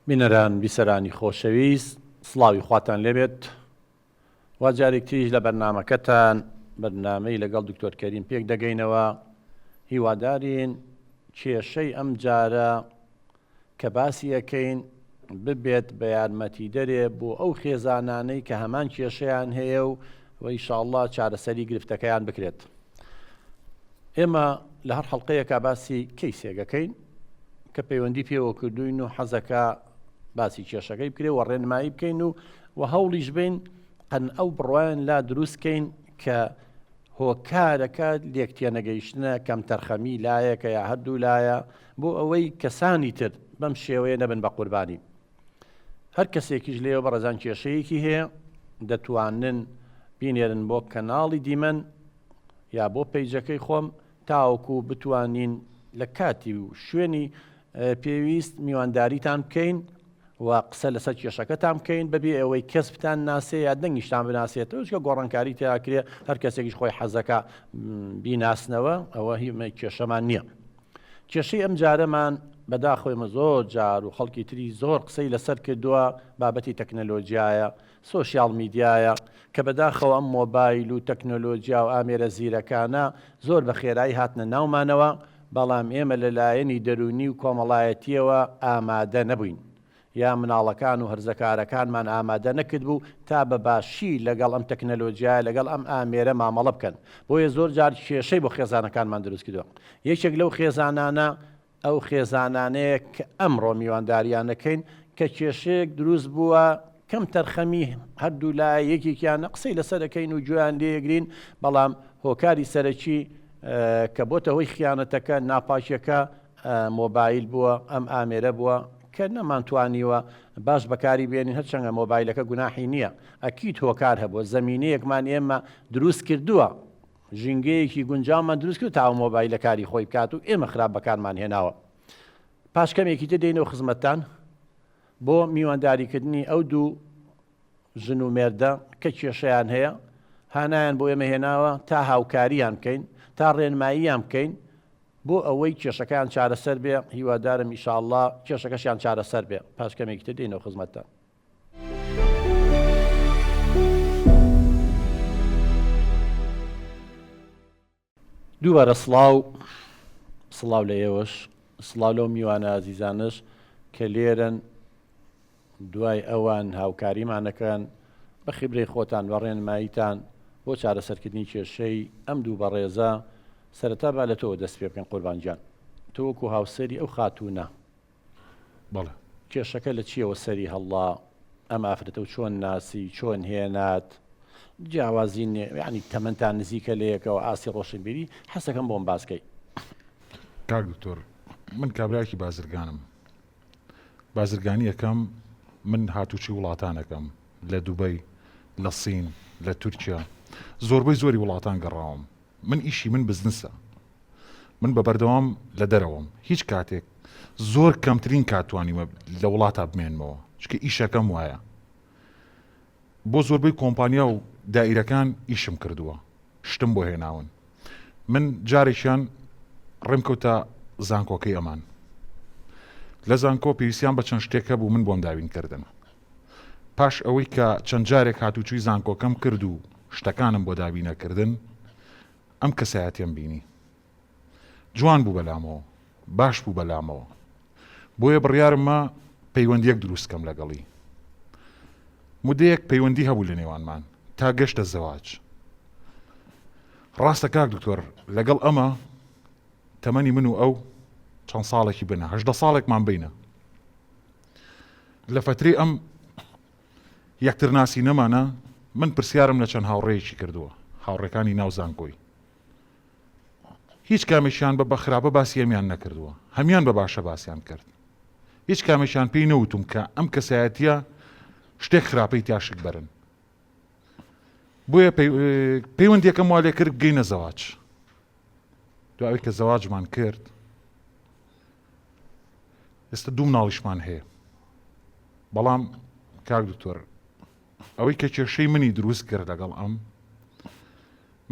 بینەران بیسەرانی خۆشەویست، سڵاوی خواتان لێبێت. وا جارێک تریش لە بەرنامەکەتان بەرنامەی لەگەڵ دکتۆر کەریم پێک دەگەینەوە. هیوادارین کێشەی ئەم جارە کە باسی یەکەین ببێت بە یارمەتیدەرێ بۆ ئەو خێزانانەی کە هەمان کێشەیان هەیە و ئینشاءالله چارەسەری گرفتەکەیان بکرێت. ئێمە لە هەر حەڵقەیەکە باسی کەیسێکەکەین کە پەیوەندی پێوە کردوین و حەزەکە باسی کێشەکەی بکرێ و ڕێنمایی بکەین و هەوڵیش بین قەن ئەو بڕوایان لا دروستکەین کە هۆکارەکە لێکتێنەگەیشتنە کەم تەرخەمی لایەکە یا هەردوو لایە بۆ ئەوەی کەسانی تر بەم شێوەیە نەبن بە قوربانی. هەر کەسێکیش لێەوە بەڕێزان کێشەیەکی هەیە دەتوانن بینێرن بۆ کەناڵی دیمەن یا بۆ پەیجەکەی خۆم تاوەکو بتوانین لە کاتی و شوێنی پێویست میوانداریتان بکەین و قسە لەسەر کێشەکەتان بکەین بەبێ ئەوەی کەس بتان ناسێ یا دەنگیشتان بناسێتەوە چکە گۆڕانکاری تیاکرێ هەر کەسێکیش خۆی حەزەکە بیناسنەوە ئەوە هیچ کێشەمان نییە. کێشەی ئەم جارەمان بەداخۆیمە زۆر جار و خەڵکی تری زۆر قسەی لەسەر کردووە بابەتی تەکنەلۆجیایە، سۆشیاڵ میدیایە کە بەداخەوە ئەم مۆبایل و تەکنۆلۆجیا و ئامێرە زیرەکانە زۆر بە خێرایی هاتنە ناومانەوە، بەڵام ئێمە لەلایەنی دەرونی و کۆمەڵایەتیەوە ئامادە نەبووین یا مناڵەکان و هەرزەکارەکانمان ئامادە نەکرد بوو تا بە باشی لەگەڵ ئەم تەکنەلۆجیای لەگەڵ ئەم ئامێرە مامەڵە بکەن. بۆیە زۆر جار کێشەی بۆ خێزانەکانمان دروست کردووە. یەکێک لەو خێزانانە ئەو خێزانانەیە کە ئەمڕۆ میوانداریانەکەین کە کێشەیەک دروست بووە کەم تەرخەمی هەردوو لای یەکێکیان قسەی لەسەرەکەین و گوێیان لێگرین، بەڵام هۆکاری سەرەکی کە بۆتە هۆی خیانەتەکە ناپاکیەکە مۆبایل بووە، ئەم ئامێرە بووە کە نەمانتوانیوە باش بەکاری بێنین. هەرچەندە مۆبایلەکە گوناحی نییە، ئەکید هۆکار هەبووە، زەمینەیەکمان ئێمە دروست کردووە، ژینگەیەکی گونجاومان دروست کرد تا مۆبایلەکاری خۆی بکات و ئێمە خراپ بەکارمان هێناوە. پاش کەمێکی تر دێنەوە خزمەتتان بۆ میوانداریکردنی ئەو دوو ژن و مێردە کە کێشەیان هەیە، هانایان بۆ ئێمە هێناوە تا هاوکاریان بکەین، تا ڕێنماییان بکەین بۆ ئەوەی کێشەکەیان چارەسەر بێ. هیوادارم ئینشاءالله کێشەکەشیان چارەسەر بێ. پاش کەمێکی تر دێنەوە خزمەتتان. دووبارە سڵاو لە ئێوەش، سڵاو لەو میوانە ئازیزانش کە لێرن دوای ئەوان هاوکاریمانەکەن بە خیبرەی خۆتان بە ڕێنماییتان بۆ چارەسەرکردنی کێشەی ئەم دوو بەڕێزە. سەرەتا با لە تۆ دەست پێ بکەن قوربانجان، تۆ وەکو هاوسەری ئەو خاتوونە بەڵێ کێشەکە لە چیەوە سەری هەڵا، ئەم ئافرەتە و چۆن ناسی، چۆن هێنات، جیاوازی یعنی تەمەنتان نزیکە لەیەکەوە ئاسی ڕۆشنبیری حەسەکەم بۆم باسکەی. کاک دکتۆر، من کابراایکی بازرگانم، بازرگانی یەکەم من هاتوچی وڵاتانەکەم لە دووبەی، لە سین، لە تورکیا، زۆربەی زۆری وڵاتان گەڕاوم. من ئیشی من بزنسە، من بە بەردەوام لە دەرەوەم، هیچ کاتێک زۆر کەمترین کاتوانیمە لە وڵاتە بمێنمەوە چکە ئیشەکەم وایە. بۆ زۆربەی کۆمپانیا و دائیرەکان ئیشم کردووە، شتم بۆ هێناون. من جارێکیان ڕێم کەوتە زانکۆکەی ئەمان، لە زانکۆ پێویستیان بە چەند شتێکە بوو من بۆم داوینکردن. پاش ئەوەی کە چەند جارێک هاتوچووی زانکۆکەم کرد و شتەکانم بۆ داوینەکردن، ئەم کەسایەتیم بینی جوان بوو بەلامەوە، باش بوو بەلامەوە، بۆیە بڕیارممە پەیوەندیەک دروستکەم لەگەڵی. مودەیەک پەیوەندی هەبوو لە نێوانمان تا گەشتە زەواج. ڕاستە کاک دکتۆر، لەگەڵ ئەمە تەمەنی من و ئەو چەند ساڵێکی بنە، 18 ساڵێکمان بینە. لە فترەی ئەم یەکتر ناسی نەمانە من پرسیارم لە چەند هاوڕێیەکی کردووە، هاوڕێکانی ناو زانکۆی. هیچ کامێکیان بە خراپە باسی ئەمیان نەکردووە، هەمیان بە باشە باسییان کرد. هیچ کامێکیان پێی نەوتم کە ئەم کەسایەتیە شتێک خراپەی تیاشک بەرن. بۆیە پەیوەندیەکەم وا لێ کرد بگەینە زەواج. دوای کە زەواجمان کرد، ئێستا دوو مناڵیشمان هەیە. بەڵام کاک دکتۆر، ئەوەی کە کێشەی منی دروست کرد لەگەڵ ئەم،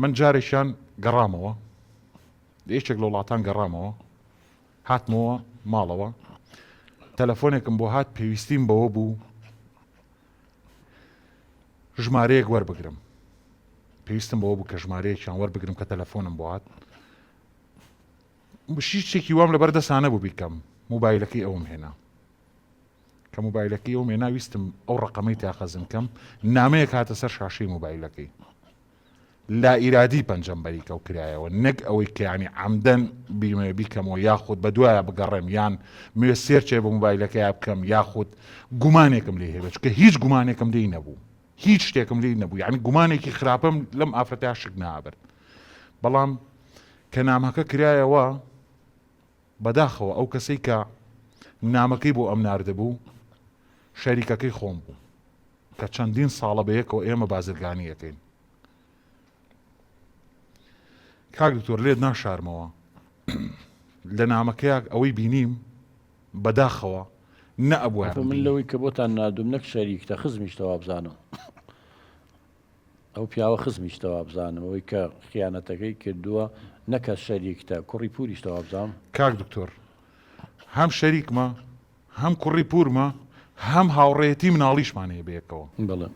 من جارێکیان گەڕامەوە، یەکێک لە وڵاتان گەڕامەوە، هاتمەوە ماڵەوە، تەلەفۆنێکم بۆ هات پێویستیم بەوە بوو ژمارەیەک وەربگرم پێویستم بەوە بوو کە ژمارەیەکیان وەربگرم کە تەلەفۆنم بۆ هات شتێکی وام لەبەر دەسانە بوو بیکەم موبایلەکەی ئەوم هێنا کە موبایلەکەی ئەوم هێنا ویستم ئەو ڕقەمەی تاخەزم کەم نامەیەک هاتە سەر شاشەی موبایلەکەی لا ئیرادی پەنجەم بەریکە و کرایەوە نەک ئەوەی کە ینی عەمدەن بیکەمەوە یاخود بە دوایە بگەڕێم یان موێ سێرچێ بە موبایلەکەی بکەم یاخود گومانێکم لێ هەبێت چونکە هیچ گومانێکم لێی نەبوو هیچ شتێکم لێی نەبوو یعنی گومانێکی خراپەم لەم ئافرەتە شک نابرد بەڵام کە نامەکە کرایەوە بەداخەوە ئەو کەسەی کە نامەکەی بۆ ئەم ناردەبوو شەریکەکەی خۆم بوو کە چەندین ساڵە بەیەکەوە ئێمە بازرگانیەکەین کاک دکتۆر لێت ناشارمەوە لە نامەکەیەک ئەوەی بینیم بەداخەوە نەئەبووە من لەوەی کە بۆتان نادوم نەک شەریکتە خزمیشتەوە بزانم ئەو پیاوە خزمیشتەوە بزانم ئەوەی کە خیانەتەکەی کردووە نەکە شەریکتە کوڕی پوریشتەوە بزانم کاک دکتۆر هەم شەریکمە هەم کوڕی پورمە هەم هاوڕێتی مناڵیشمانەیە بەیەکەوە بڵێ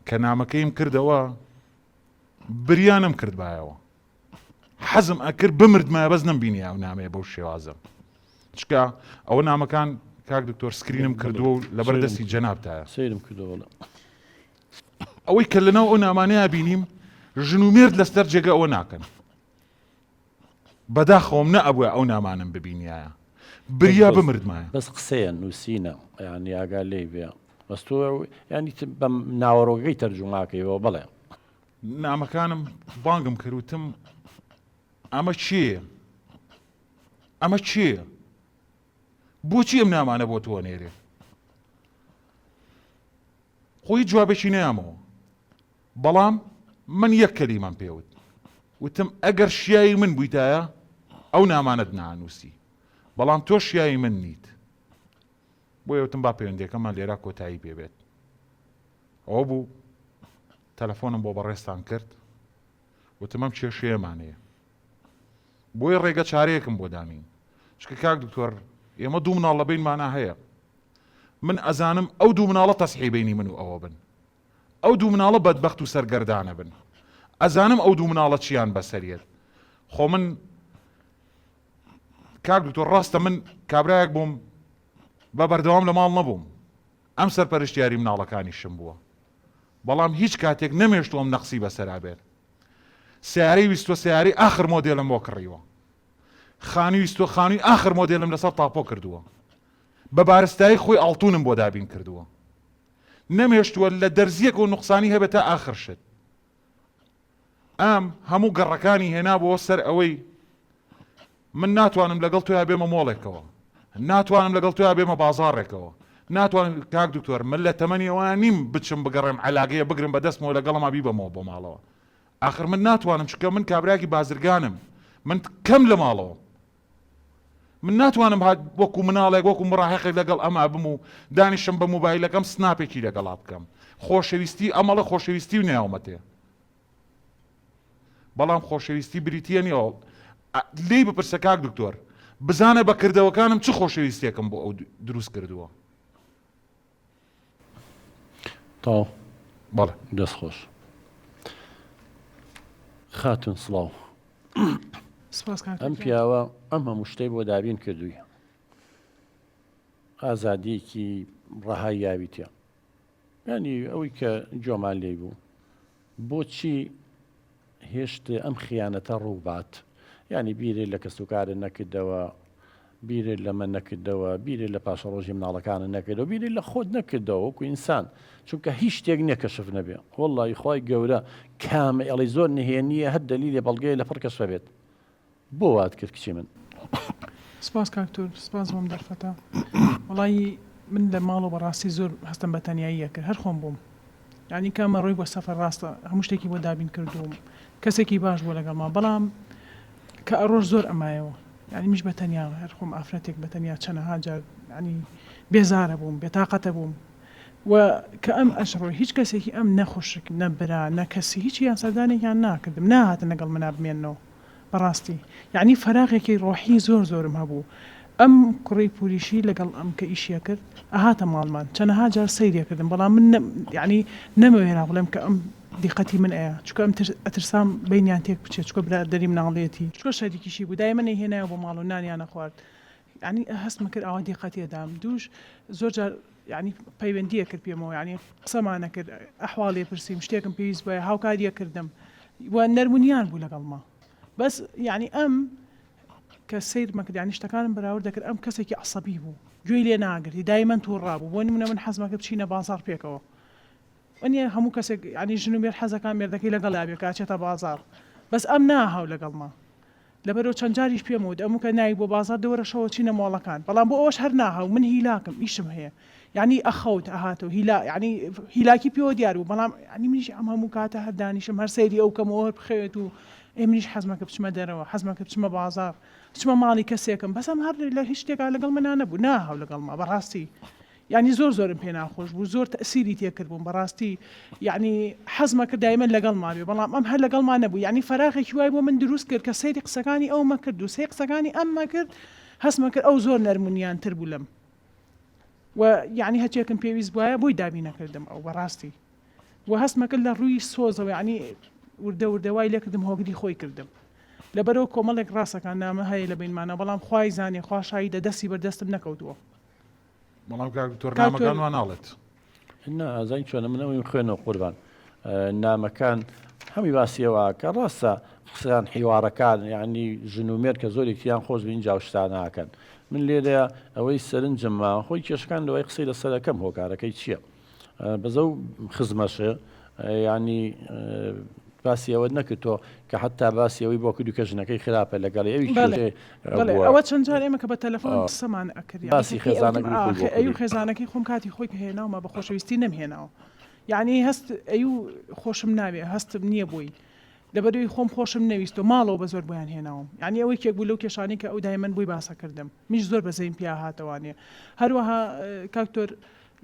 کە نامەکەیم کردەوە بریانم کرد بایەوە حەزم ئەکرد بمردمە بەس نەمبینی ئەو نامەیە بەو شێوازە چکە ئەوە نامەکان کاک دکتۆر سکرینم کردووە و لەبەر دەستی جەنابتایە سەیرم کردووە ئەوەی کە لەناو ئەو نامانەیە بینیم ژن و مێرد لەستەر جێگە ئەوە ناکەن بەداخەوەم نەئەبووە ئەو نامانم ببینیایە بریا بمردمایە بەس قسەیە نووسینە یعنی ئاگا لێی بێ بەس تۆ ینی بە ناوەڕۆگەی تەرجوماکەیەوە بڵێ نامەکانم بانگم کردوتم ئەمە چییە؟ ئەمە چییە؟ بۆچی ئەم نامانە بۆ تۆ نێرێ؟ خۆی جوابێکی نەیامەوە بەڵام من یەک کەلیمان پێوت وتم ئەگەر شیایی من بوویتایە ئەو نامانەت نانووسی بەڵام تۆ شیایی من نیت بۆ یوتم با پەیوەندیەکەمان لێرە کۆتایی پێبێت ئەوە بوو تەلەفۆنم بۆ بەڕێستان کرد وتم ئەم کێشەیەمانەیە بۆی ڕێگە چارەیەکم بۆ دانین چکە کاک دکتۆر ئێمە دوو مناڵ لە بینمانە هەیە من ئەزانم ئەو دوو مناڵە تەسحی بینی من و ئەوە بن ئەو دوو مناڵە بەدبەخت و سەرگەردانە بن ئەزانم ئەو دوو مناڵە چیان بەسەریت خۆ من کاک دکتۆر ڕاستە من کابرایەک بووم بە بەردەوام لە ماڵ نەبووم ئەم سەرپەرشتیاری مناڵەکانیشم بووە بەڵام هیچ کاتێک نەمێشتووەم نەقسی بەسەرا بێت سیارەی ویستۆ سیارەی ئاخر مۆدێلم بۆ کڕیوە خانی ویستۆ خانووی ئاخر مۆدێلم لەسەر تاپۆ کردووە بە بارستایی خۆی ئاڵتونم بۆ دابین کردووە نەمێشتووە لە دەرزیەک و نوقسانی هەبێتە ئاخر شت ئەم هەموو گەڕەکانی هێنا بۆ سەر ئەوەی من ناتوانم لەگەڵ تۆیا بێمە مۆڵێکەوە ناتوانم لەگەڵ تۆیا بێمە بازاڕێکەوە ناتوانم کاک دکتۆر من لە تەمەنیەوە نیم بچم بگەڕێم علاگەیە بگرم بەدەستمەوە لەگەڵما بیبەمەوە بۆ ماڵەوە آخر من ناتوانم چکە من کابراکی بازرگانم من کەم لە ماڵەوە من ناتوانم هات وەکو مناڵێک وەکو مڕاحقێک لەگەڵ ئەما بم و دانیشم بە موبایلەکەم سناپێکی لەگەڵا بکەم خۆشەویستی ئەمەڵە خۆشەویستی و نێومەتێ بەڵام خۆشەویستی بریتە نیەوە لێی بپرسە کاک دکتۆر بزانە بە کردەوەکانم چ خۆشەویستێکم بۆ ئەو دروست کردووە تاو بەڵێ دەست خۆش خاتون سڵاو ئەم پیاوە ئەم هەموو شتەی بۆ دابین کردووی ئازادیەکی ڕەهای یاویتە ینی ئەوەی کە جۆمان لێ بوو بۆچی هێشت ئەم خیانەتە ڕووبات ینی بیرێ لە کەسوکارە نەکردەوە بیرێ لە من نەکردەوە بیرێ لە پاشە ڕۆژی مناڵەکانە نەکردەوە بیرێ لە خۆت نەکردەوە وەکو ئینسان چونکە هیچ شتێک نییە کەشف نەبێ وەڵڵی خی گەورە کامە ئەڵی زۆر نهێنیە هەر دەلیلێ بەڵگەیە لە پڕ کەشف بێت بۆ وات کرد کچی من سپاس کاکتۆر سپاس بۆم دەرفەتە وڵی من لە ماڵ و بەڕاستی زۆر هەستم بە تەنیاییە کرد هەر خۆم بووم یعنی کامە ڕۆی بۆ سەفەر ڕاستە هەموو شتێکی بۆ دابین کردوم کەسێکی باش بۆ لەگەڵما بەڵام کە ئەڕۆژ زۆر ئەمایەوە یعنی میش بە تەنیا هەر خۆم ئافرەتێک بە تەنیا چەنەها جار ینی بێزارە بووم بێتاقەتە بووم و کە ئەم ئەشڕۆی هیچ کەسێکی ئەم نەخۆشک نەبرا نەکەسی هیچی یان سەردانێکیان ناکردم ناهاتن لەگەڵ منا بمێنەوە بەڕاستی یعنی فەراغێکی ڕۆحی زۆر زۆرم هەبوو ئەم کوڕی پوریشی لەگەڵ ئەم کە ئیشیە کرد ئەهاتە ماڵمان چەندەها جار سەیرێکردم بەڵام من یعنی نەمەوێرا بڵێم کە ئەم دیقەتی من ئەیە چکە ئەم ئەترسام بینیان تێک بچێت چکە برادەری مناڵێتی چکە شەریکیشی بوو دای منە هێنایە بۆ ماڵ و نانیانە خوارد ینی هەستمە کرد ئەوە دیقەتێدام دووش زۆر جار ینی پەیوەندیە کرد پێمەوە ینی قسەمانە کرد ئەحواڵێ پرسییم شتێکم پێویست بە هاوکاریە کردم و نەرمونیان بوو لەگەڵما بەس یعنی ئەم کە سیر مەکرد ینی شتەکانم بەراورد دەکرد ئەم کەسێکی عەسەبی بوو گوێی لێ ناگرتی دایمەن تووڕابوو بۆ نمونە من حەزمەکە بچینە بازاڕ پێکەوە ئەنیە هەموو کەسێک ینی ژن و مێر حەزەکان مێردەکەی لەگەڵ لابێ کاچێتە بازاڕ بەس ئەم ناهاو لەگەڵما لەبەرەوە چەند جاریش پێم وت ئەموو کە نایی بۆ بازار دەوەرەشەوە چینە مۆڵەکان بەڵام بۆ ئەوەش هەر ناهاو من هیلاکم ئیشم هەیە یعنی ئەخەوت ئەهاتەوە هیلا ینی هیلاکی پێوە دیار بوو بەڵام ینی منیش ئەم هەموو کاتە هەر دانیشم هەر سەیری ئەو کەمەوە بخەوێت و منیش حەزمەکە بچمە دەرەوە حەزمەکە بچمە بازار بچمە ماڵی کەسێکم بەسم هەر لە هیچ شتێکا لەگەڵ منە نەبوو ناهاو لەگەڵما بەڕاستی یعنی زۆرم پێ ناخۆش بوو زۆر تەسیری تێکرد بووم بەڕاستی یعنی حەزمەکە دایمەن لەگەڵما بێ بەڵام ئەم هەر لەگەڵما نەبوو یعنی فەراغێکی وای بۆ من دروست کرد کە سەیری قسەکانی ئەو مەکرد و سەی قسەکانی ئەم مەکرد هەستمە کرد ئەو زۆر نەرمونیان تر بوو لەم و یعنی هەچێکم پێویست بواە بۆی دابی نەکردم ئەو بەڕاستی و هەستمە کرد لە ڕووی سۆزەوە یعنی وردەوردەوای لێکردم هۆگری خۆی کردم لەبەرەوە کۆمەڵێک ڕاستەکان نامە هەیە لە بینمانە بەڵام خوای زانێ خوا شایدە دەستی بەردەستم نەکەوتووە بەڵام تۆرنامەکانوان ناڵێت ئازای چۆنە منەوەی خوێنەوە قوربان نامەکان هەمی باسیەوە کە ڕاستە قسەیان حیوارەکان یعنی ژن و مێر کە زۆرێکیان خۆش بین جاوشتاناکەن من لێرەیە ئەوەی سەرنجممە خۆی کێشەکان لەوەی قسەی لەسەرەکەم هۆکارەکەی چییە بەزە و خزمەشە ینی باسی ئەوە نەکردۆ کە حتا باسیەوەی بۆ کرد و کە ژنەکەی خراپە لەگەڵ ئەوە چەند جار ئێمە کە بە تەلەفۆن قسەمان ئەکرد باسی ئەو خێزانەکەی خۆم کاتی خۆی کە هێناومە بە خۆشەویستی نەمهێناوە یعنی هەست ئەو خۆشم ناوێ هەستم نییە بووی لەبەروی خۆم خۆشم نەویست و ماڵەوە بە زۆر بۆیان هێناوم یعنی ئەوەی کێک بوو لەو کێشانی کە ئەو دایمەن بووی باسە کردم میش زۆر بەزەیم پیا هاتەوانێ هەروەها کاکتۆر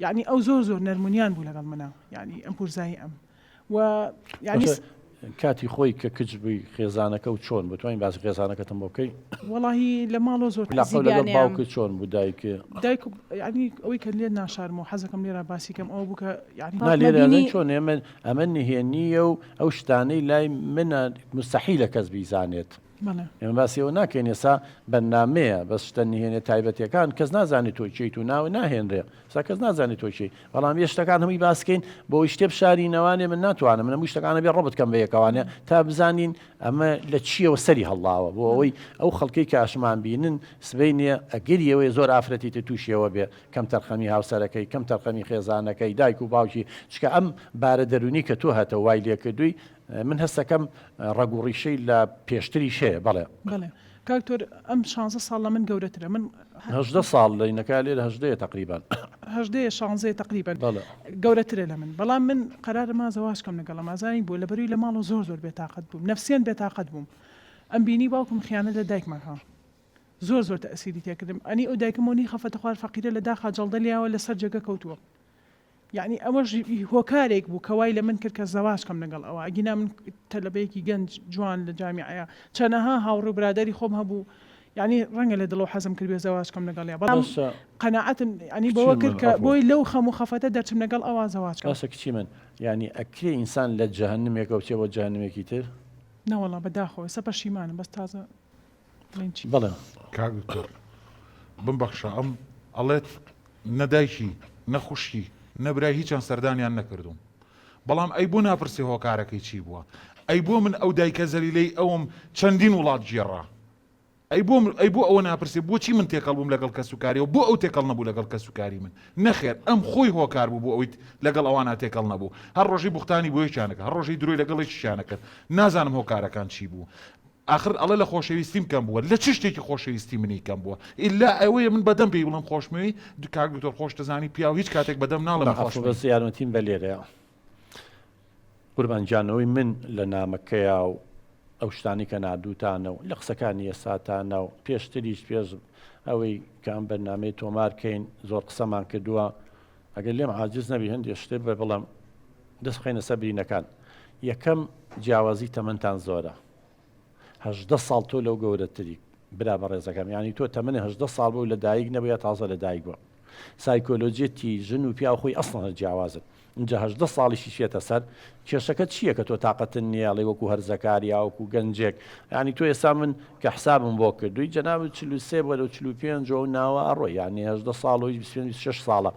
یعنی ئەو زۆر نەرمونیان بوو لەگەڵ منە یعنی ئەم پورزایی ئەم و یعنی کاتی خۆی کە کچ بووی خێزانەکە و چۆن بتوانین باسی خێزانەکەتم بۆ بکەی وەڵاهی لە ماڵەوە زۆر لەگەڵ باوکە چۆن بوو دایک ینی ئەوەی کە لێ ناشارمەوە حەزەکەم لێرە باسیکەم ئەوە بوو کە لێرە چۆن ئەمە نهێنیە و ئەو شتانەی لای منە مستەحیلە کەس بیزانێت ئێمە باسیەوە ناکەین ێسا بەرنامەیە بەس شتە نهێنێت تایبەتیەکان کەس نازانێت تۆ چیت و ناوە ناهێنرێ سا کەس نازانێت تۆ چی بەڵام یە شتەکان هەمووی باسکەین بۆ شتێب شارینەوانێ من ناتوانم منە مووی شتەکانە بێ ڕۆبت کەم بەیەکەوانێ تا بزانین ئەمە لە چیەوە سەری هەڵاوە بۆ ئەوەی ئەو خەڵکەی کاشمان بینن سبەینێ ئەگەریەوەی زۆر ئافرەتی تووشیەوە بێ کەم تەرخەمی هاوسەرەکەی کەم تەرخەمی خێزانەکەی دایک و باوکی چکە ئەم بارە دەرونی کە تۆ هاتە وای لێکردووی من هەستەکەم ڕەگوڕیشەی لە پێشتری شەیە بەڵێ کاکتۆر ئەم 16 ساڵ لە من گەورەترە من 18 ساڵ لە نەکا لێرە 18 تقریبان 16 تقریبا گەورەترە لە من بەڵام من قەرارە ما زەواجکەم لەگەڵ ئازانی بوو لەبەروی لە ماڵەوە زۆر بێتاقەت بووم نەفسیان بێتاقەت بووم ئەم بینی باوکم خیانەت لە دایکمەکە زۆر تەسیری تێکردم ئەنی ئەو دایکمەوەنی خەفەتە خوار فەقیرە لە داخا جەڵدەلیاوە لەسەر جێگە کەوتووە یعنی ئەوەش هۆکارێک بوو کەوای لە من کرد کە زەواجکەم لەگەڵ ئەوە ئەگینا من تەلەبەیەکی گەنج جوان لە جامیعەیە چەنەها هاوڕێ برادەری خۆم هەبوو یعنی ڕەنگە لە دڵەوە حەزم کرد بێ زەواجکەم لەگەڵ بەڵام قەناعەتم ینی بەوە کرد کە بۆی لەو خەم و خەفەتە دەرچم لەگەڵ ئەوە زەواجکەم کچی من یعنی ئەکرێ ئینسان لە جەهەنمێکە بچێ بۆ جەهەنمێکی تر نەوەڵا بەداخەوە سە پەشیمانم بەس تازە بەڵێ کاکتۆر بمبەخشە ئەم ئەڵێت نەدایکی نەخوشی نەبرای هیچیان سەردانیان نەکردوم بەڵام ئەی بۆ ناپرسی هۆکارەکەی چی بووە ئەی بۆ من ئەو دایکە زەلیلەی ئەوم چەندین وڵات گێڕا ئەی بۆ ئەوە ناپرسی بۆچی من تێکەڵ بووم لەگەڵ کەسوکاریەوە بۆ ئەو تێکەڵ نەبوو لەگەڵ کەسوکاری من نەخێر ئەم خۆی هۆکار بوو بۆ ئەوی لەگەڵ ئەوانە تێکەڵ نەبوو هەر ڕۆژی بوختانی بۆ یەکیانەکە هەر ڕۆژی درۆی لەگەڵی شیانەکەت نازانم هۆکارەکان چی بوو آخر ئەڵێ لە خۆشەویستیم کەم بووە لە چ شتێکی خۆشەویستی منی کەم بووە ئیلا ئەوەیە من بەدەم پێی بڵم خۆشمەوەی کاکتۆر خۆش دەزانی پیا و هیچ کاتێک بەدەم ناڵێم خۆش بەس یارمەتیم بە لێرەیە قوربانجانەوەی من لە نامەکەیە و ئەو شتانی کە نادووتانە و لە قسەکانی ئێساتانە و پێشتریش پێش ئەوەی کام بەرنامەی تۆمارکەین زۆر قسەمان کردووە ئەگەر لێم عاجز نەبی هەندێک شتێ بە بڵم دەست بخەینە سەر برینەکان یەکەم جیاوازی تەمەنتان زۆرە 18 ساڵ تۆ لەو گەورەتری برا بە ڕێزەکەم ینی تۆ تەمەنی 18 ساڵ بوو لە دایک نەبووە تازە لە دایک بووە سایکۆلۆجێتی ژن و پیا خۆی ئەسڵە جیاوازت اینجا 18 ساڵیشی شێتە سەر کێشەکە چییە کە تۆ تااقەتن نییەڵی وەکو هەرزەکاری وەکو گەنجێک ینی تۆ ئێستا من کە حسابم بۆ کردووی جەناب 43 بۆ 45 ناوە ئەڕۆی ینی 18 ساڵ و 26 ساڵە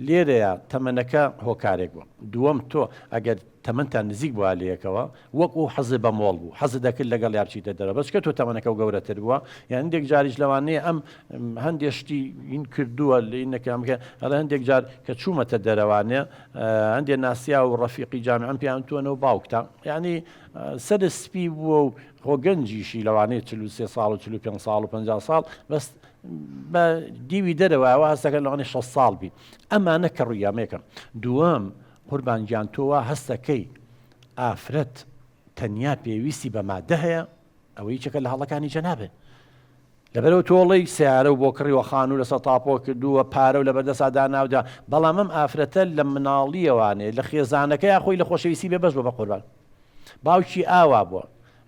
لێرەیە تەمەنەکە هۆکارێک بووە دووەم تۆ ئەگەر تەمەندان نزیک بووە لەیەکەوە وەکو حەزی بە مۆڵ بوو حەز دەکرد لەگەڵ یاچیتە دەرە بەچکە تۆ تەمەنەکە و گەورەتر بووە یان هەندێک جاریش لەوانەیە ئەم هەندێشتی این کردووە لە ئینەکەمکە هەڵە هەندێک جار کە چوومەتە دەرەوانێ هەندێک ناسیا و ڕەفیقی جامیعەم پێیان توانەوە باوکتە ینی سەر سپی بووە و خۆگەنجیشی لەوانەیە 43 ساڵ و 45 ساڵ و 50 ساڵ بەس بە دیوی دەرەوەەوە هەستەکە لەوانەیە 6 ساڵ بی ئەمانە کە ڕویامێکە دووەم قوربانگیان تۆوە هەستەکەی ئافرەت تەنیا پێویستی بە مادە هەیە ئەوەی چەکە لە هەڵەکانی جەنابێ لەبەرەوە تۆڵی سیارە و بۆ کڕیوە خان و لەسەر تاپۆ کردووە پارە و لە بەردەسادا ناودا بەڵام ئەم ئافرەتە لە مناڵیەوانێ لە خێزانەکە یا خۆی لە خۆشەویستی بێ بەس بۆ بە قوربان باوکی ئاوا بووە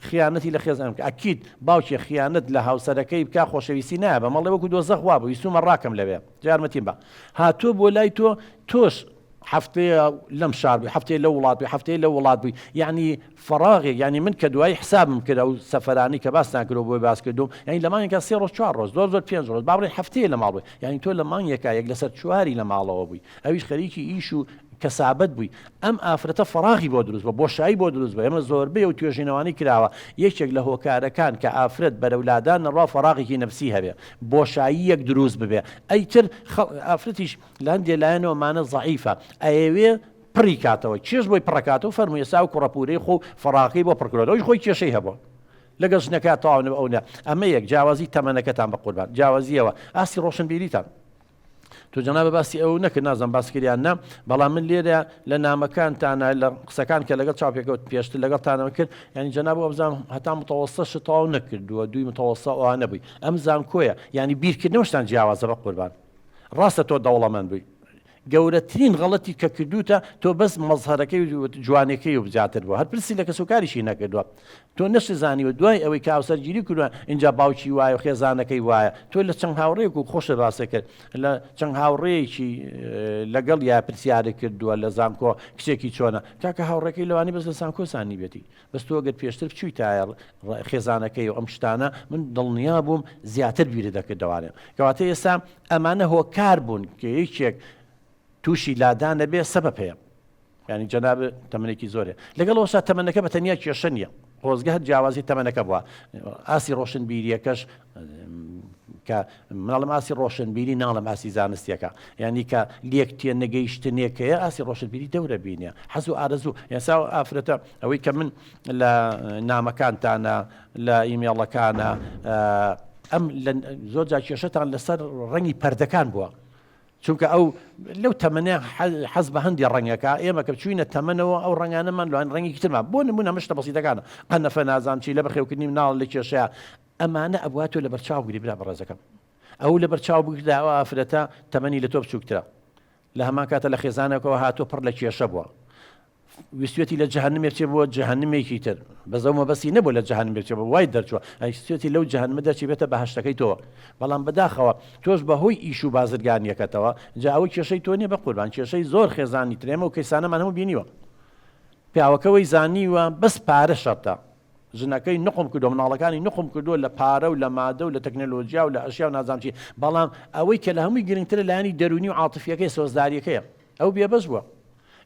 خیانەتی لە خێزانم ئەکید باوکی خیانەت لە هاوسەرەکەی بکە خۆشەویستی نایە بە مەڵێ وەکو دۆزەخ وا بوو ویستومە ڕاکەم لەوێ جارمەتیم بە هاتووە بۆ لای تۆش هەفتەیە لەم شار بووی هەفتەیە لە وڵات بووی هەفتەیە لە وڵات بووی یعنی فراغێک ینی من کە دوای حسابم کرد و سەفەرانی کە باس ناکرەوە بۆی باس کردوم یعنی لە مانگێکە 3 ڕۆژ 4 ڕۆژ زۆر 5 ڕۆژ با بڵێن هەفتەیە لە ماڵ بووی یعنی تۆ لە مانگێکە یەک لەسەر چواری لە ماڵەوە بووی ئەویش خەریکی ئیش و کەسابەت بووی ئەم ئافرەتە فراغی بۆ دروست بە بۆشایی بۆ دروست بە ئێمە زۆربەی و توێژینەوەی کراوە یەکێک لە هۆکارەکان کە ئافرەت بەرەولادان ڕوا فراغێکی نەفسی هەبێ بۆشایی یەک دروست ببێ ئەیتر ئافرەتیش لە هەندێک لایەنەوەمانە زەعیفە ئەیەوێ پڕی کاتەوە چێش بۆی پڕکاتەوە فەرموویە سا و کوڕەپورەی خۆ فراغی بۆ پڕکرۆەوەی خۆی کێشەی هەبوو لەگەڵ ژنەکە تاوانە ئەوە ئەمە یەک جیاوازی تەمەنەکەتان بە قوربان جیاوازیەوە ئاسی ڕۆشنبیریتان تۆ جەنابە باسی ئەو نەکرد نازم باسکریان نە بەڵام من لێرە لە نامەکانتانە لە قسەکان کە لەگەڵ چاوپێکەوت پێشتر لەگەڵتانەوە کرد ینی جەناب ئەوزان هەتا متەوەسە تەواو نەکردووە دوی متەوەسە ئەوانە بووی ئەم زان کۆیە ینی بیرکردنەوەشتان جیاوازە بە قوربان ڕاستە تۆ دەوڵەمەند بووی گەورەترین غەڵەتی کە کردوتە تۆ بەس مەزهەرەکەی جوانەکەی و بجاتر بووە هەر پرسی لە کەسوکاریشی نەکردووە تۆ نەشزانیوە دوای ئەوەی کە هاوسەرگیری کردووە اینجا باوکی وایە و خێزانەکەی وایە تۆ لە چەند هاوڕێک و خۆشە باسە کرد لە چەند هاوڕێیەکی لەگەڵ یا پرسیارە کردووە لە زانکۆ کچێکی چۆنە کاکە هاوڕێکەکەی لەوانی بەس لە سانکۆسانی بێتی بەس تۆ گەر پێشتر بچووی تایە خێزانەکەی و ئەم شتانە من دڵنیا بووم زیاتر بیرە دەکردەوانێ کەواتە ئێستا ئەمانە هۆکار بوون کە یەکێک تووشی لادانە بێ سەبەب هەیە ینی جەناب تەمەنێکی زۆرە لەگەڵەوەشا تەمەنەکە بە تەنیا کێشە نییە خۆزگە هەر جیاوازی تەمەنەکە بووە ئاسی ڕۆشنبیریەکەش کە مناڵم ئاسی ڕۆشنبیری ناڵم ئاسی زانستیەکە یعنی کە لێک تێ نەگەیشتنێکەیە ئاسی ڕۆشنبیری دەورە بینە حەز و ئارەزوو یاسا ئافرەتە ئەوەی کە من لە نامەکانتانە لە ئیمێڵەکانە ئەم زۆر جا کێشەتان لەسەر ڕەنگی پەردەکان بووە چونکە ئەو لەو تەمەنێ حەز بە هەندی ڕەنگەکە ئێمە کە بچوینە تەمەنەوە ئەو ڕەنگانەمان لەوان ڕەنگی ترمان بۆ نمونە مشتە بەسیتەکانە قەنەفە نازان چی لە بەخێوکردنی مناڵ لە کێشەیە ئەمانە ئەبواتۆ لە بەرچاو بگری برا بەڕێزەکەم ئەو لە بەرچاو بگردا ئەوە ئافرەتە تەمەنی لە تۆ بچووکترە لە هەمان کاتە لە خێزانێکەوە هاتۆ پڕ لە کێشە بووە ویستێتی لە جەهەنمێ بچێ بۆ جەهەنمێکی تر بەزەومە بەسی نەبوو لە جەهەنم بچێ بە وای دەرچووە ئەیسێتی لەو جەهەنمە دەرچی بێتە بەهەشتەکەی تۆ بەڵام بەداخەوە تۆش بەهۆی ئیش و بازرگانیەکەتەوە جا ئەوەی کێشەی تۆ نیە بە قوربان کێشەی زۆر خێزانی ترێمە و کەیسانەمان هەموو بینیوە پیاوەکەوەی زانیوە بەس پارە شەرتە ژنەکەی نقم کردو مناڵەکانی نقم کردووە لە پارە و لە مادە و لە تەکنەلۆژیا و لە ئەشیا و نازانچی بەڵام ئەوەی کە لە هەمووی گرنگترە لایانی دەرونی و عاتفیەکەی سۆزداریەکەیە ئەو بێبەش بووە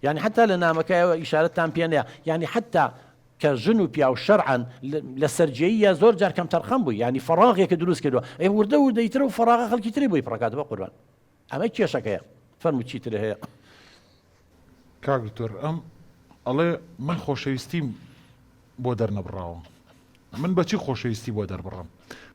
يعني حتى لنا مكايا إشارتان بيانيا يعني حتى كجنو بياو شرعا لسرجية زور جار كم ترخم بو يعني فراغ يكدروس كدوا اي وردو ديترو فراغ خلق يتري بو يبركات بقربان اما كي شكايا فرمو تشي تري هي کاک دکتۆر ئەم ئەڵێ من خۆشەویستیم بۆ دەرنەبڕاوە من بەچی خۆشەویستی بۆ دەربڕم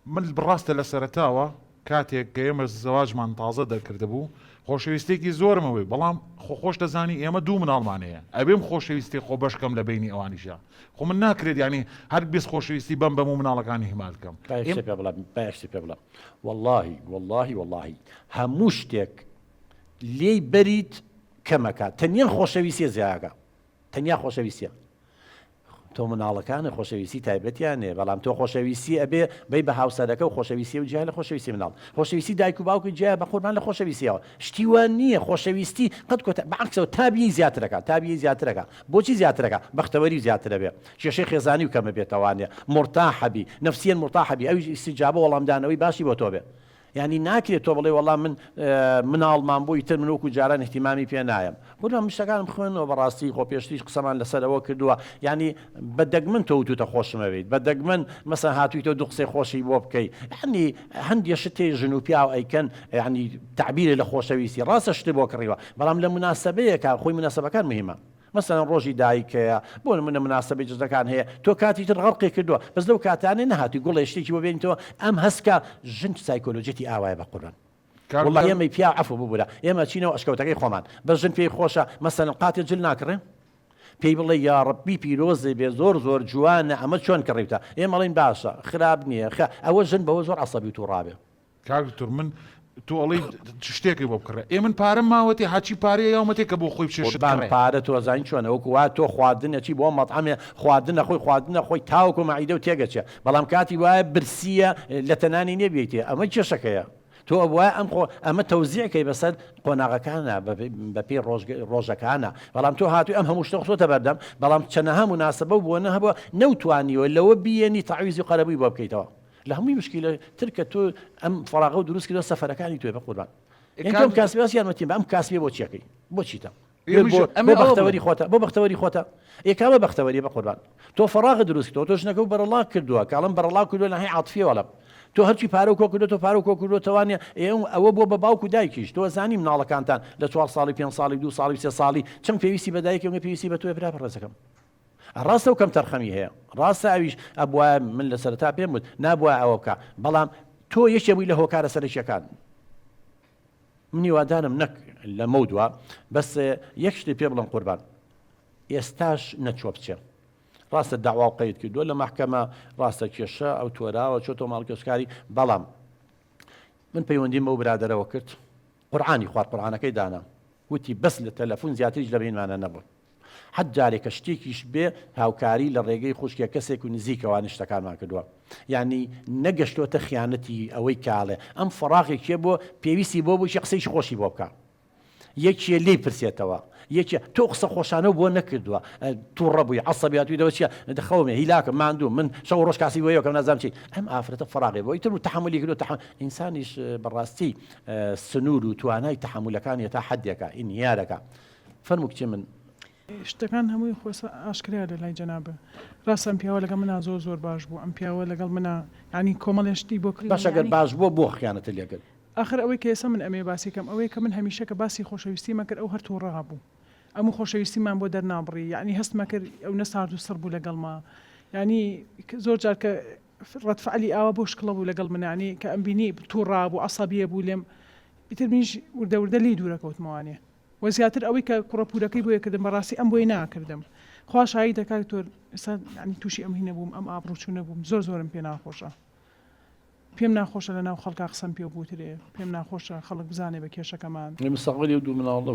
من بڕاستە لە سەرەتاوە کاتێک کە ئێمە زەواجمان تازە دەرکرده بوو خۆشەویستێکی زۆرمەوەی بەڵام خۆش دەزانی ئێمە دوو مناڵمانەیە ئەبێم خۆشەویستی خۆ بەشکەم لە بینی ئەوانیشە خۆ من ناکرێت ینی هەر بیست خۆشەویستی بەم و مناڵەکانی هیمالکەم پێ بڵێم والله هەموو شتێک لێی بەریت کەمەکە تەنیا خۆشەویستیە زیاگە تەنیا خۆشەویستیە تۆ مناڵەکانە خۆشەویستی تایبەتیانێ بەڵام تۆ خۆشەویستی ئەبێ بەی بە هاوسەرەکە و خۆشەویستی و جیای لە خۆشەویستی مناڵ خۆشەویستی دایک و باوکی جیا بە قوربان لە خۆشەویستیەوە شتی وان نییە خۆشەویستی قەت کۆتە بەعکسەوە تابی زیاترەکە تابی زیاترەکە بۆچی زیاترەکە بەختەوەری زیاترە بێ کێشەی خێزانی و کەمە بێتەوانێ مرتاحەبی نفسیەن مرتاحەبی ئەوی استیجابە وەڵامدانەوەی باشی بۆ تۆ بێ یعنی ناکرێت تۆ بڵێ وەڵام من مناڵمان بۆی تر من وەکو جاران احتیمامی پێ نایەم بۆ شتەکانم خوێنەوە بەڕاستی خۆ پێشتیش قسەمان لەسەرەوە کردووە یعنی بەدەگمن تۆ وتوتە خۆشمەوێت بەدەگمن مەسەن هاتوویتە دوو قسەی خۆشی بۆ بکەیت یعنی هەندێک شتێ ژن و پیا و ئەیکەن یعنی تعبیرە لە خۆشەویستی ڕاستە شتێ بۆ کڕیوە بەڵام لە مناسبەیەکە خۆی مناسبەکان مهمە مثلا ڕۆژی دایکەیە بۆ منە مناسبەی جزەکان هەیە تۆ کاتی تر غەڵقی کردووە بەس لەو کاتانێ نەهاتی گوڵی شتێکی بۆ بێنیتەوە ئەم هەستکە ژن سایکۆلۆجێتی ئاوایە بە قوربان والله ئێمەی پیا عەفو ببوورە ئێمە چینەوە ئەشکەوتەکەی خۆمان بەس ژن پێی خۆشە مەسەن قاتی جل ناکڕێ پێی بڵێ یا ڕەبی پیرۆزی بێ زۆر زۆر جوانە ئەمە چۆن کڕیتە ئێمە بڵێن باشە خراپ نییە ئەوە ژن بەوە زۆر عەسەبی و تووڕابێ کاکتۆر من تۆ ئەڵی شتێکی بۆ بکڕێ ئێ من پارەم ماوەتی حاچی پارەیە یاومەتێکە بۆ خۆی بچێشتان پارە تۆ زانین چۆنە وەکو وا تۆ خواردنەچی بۆ مەطعەمێ خواردنە خۆی تاوکو مەعیدە و تێگەچێ بەڵام کاتی وایە برسیە لە تەنانی نێبێتێ ئەمە کێشەکەیە تۆ وایە ئەمە تەوزیعکەی بەسەر قۆناغەکانە بە پێی ڕۆژەکانە بەڵام تۆ هاتووی ئەم هەموو شتە خۆتە بەردەم بەڵام چەنەها مناسبە بووە نەهەبووە نەوتوانیوە لەوە بیێنی تەعویزی و قەرەبووی بۆ بکەیتەوە لە هەمووی مشکلە ترکە تۆ ئەم فراغە و دروست کردە سەفەرەکانی توێ بە قوربان ئەم کاسبیاس یارمەتیم بە ئەم کاسبیە بۆ چیەکەی بۆ چیتە بەختەوەری خۆتە بۆ بەختەوەری خۆتە یەکامە بەختەوەری بە قوربان تۆ فراغە دروست کردەوە تۆ ژنەکە و بەرەڵا کردووە کاڵم بەرەڵا کردووە لە هەی عاتفیەوەڵە تۆ هەرچی پارە و کۆ کردو تۆ پارە و کۆ کردو توانێ ئەوە بۆ بە باوک و دایکیش تۆ زانی مناڵەکانتان لە 4 ساڵی 5 ساڵی 2 ساڵی 3 ساڵی چەند پێویستی بە دایکی و پێویستی بە تۆ برا بەڕێزەکەم ڕاستە و کەم تەرخەمی هەیە ڕاستە ئەویش ئەبووە من لە سەرەتا پێم وت نابووە ئەوە بکە بەڵام تۆ یەکێ بووی لە هۆکارە سەرچیەکان منی وادانم نەک لە مەودووە بەس یەک شتی پێ بڵم قوربان ئێستاش نەچوە بچێ ڕاستە داوا و قەید کردووە لە مەحکەمە ڕاستە کێشە ئەو تۆراوە چۆتۆ ماڵکەسکاری بەڵام من پەیوەندیم بەو برادەرەوە کرد قورعانی خوارد قورعانەکەی دانا وتی بەس لە تەلەفۆن زیاتریش لە بینمانە نەبوو حد جارێکە شتێکیش بێ هاوکاری لە ڕێگەی خوشکە کەسێک و نزیکەوە شتەکانمان کردووە یعنی نەگەشتۆتە خیانەتی ئەوەی کاڵێ ئەم فراغێکیە بۆ پێویستی بۆ بوو قسەیش خۆشی بۆ بکە یەکیە لی پرسێتەوە یەکێ تۆ قسە خۆشانە بۆ نەکردووە تووڕە بووی عەسەبیاتوویەوە چیە دەخەومێ هیلاکە ماندوو من شەو ڕۆژ کاسی بۆیەوە کەم نازانم چی ئەم ئافرەتە فراغێ بۆ ئیتر و تەحملی کردو ئینسانیش بەڕاستی سنوور و توانای تەحملەکانی تا حدێکە ئینیارەکە فەرموو کچی من شتەکان هەمووی خۆسە ئاشکرا لە لای جەنابە ڕاست ئەم پیاوە لەگەڵ منە زۆر باش بوو ئەم پیاوە لەگەڵ منە ینی کۆمەڵێشتی بۆ کرد باش ئەگەر باش بۆ خیانەتە لێکرد آخر ئەوەی کە ئێستا من ئەمێ باسیکەم ئەوەی کە من هەمیشە کە باسی خۆشەویستی مەکرد ئەو هەر تووڕە بوو ئەموو خۆشەویستیمان بۆ دەرنابڕی یعنی هەستمە کرد ئەو نەسارد و سەر بوو لەگەڵما ینی زۆر جار کە ڕەتفعلی ئاوا بۆ شکڵە بوو لەگەڵ منە ینی کە ئەم بینی تووڕا بوو عەسەبیە بوو لێم ئیتر منیش وردە لی دوورەکەوتمەوانێ و زیاتر ئەوەی کە کوڕەپورەکەی بۆیە کردم بەڕاستی ئەم بۆی ناکردم خوا شایی دەکات تۆ ئێستا ینی تووشی ئەم هینە بووم ئەم ئابڕوچوونە بووم زۆرم پێ ناخۆشە پێم ناخۆشە لە ناو خەڵکا قسەم پێ بووترێ پێم ناخۆشە خەڵک بزانێ بە کێشەکەمان مستەقبەلی دوو مناڵ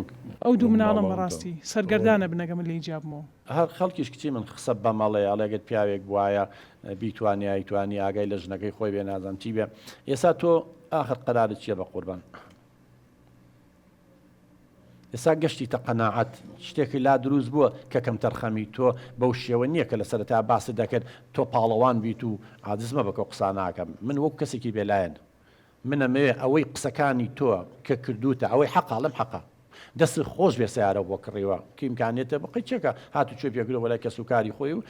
ئەو دوو مناڵم بەڕاستی سەرگەردانە بنەگە من لێی جیابمەوە هەر خەڵکیش کچی من قسە بە مەڵێ ئەڵێگەت پیاوێک بواە بیتوانی ئاگای لە ژنەکەی خۆی بێ نازانم چی بێ ئێستا تۆ ئاخر قەرارت چییە بە قوربان ئێستا گەشتی تە قەناعەت شتێکی لا دروست بووە کە کەم تەرخەمی تۆ بەو شێوە نییە کە لە سەرەتا باست دەکرد تۆ پاڵەوان بیت و عاجزمە بکە قسە ناکەم من وەک کەسێکی بێلایەن منەمەوێ ئەوەی قسەکانی تۆ کە کردوتە ئەوەی حەقا لەم حەقا دەست خۆش بێ سیارە بۆ کڕیوە کیمکانێتە بقی چێکە هاتو کوێ پێکرۆ وەلای کە سوکاری خۆی و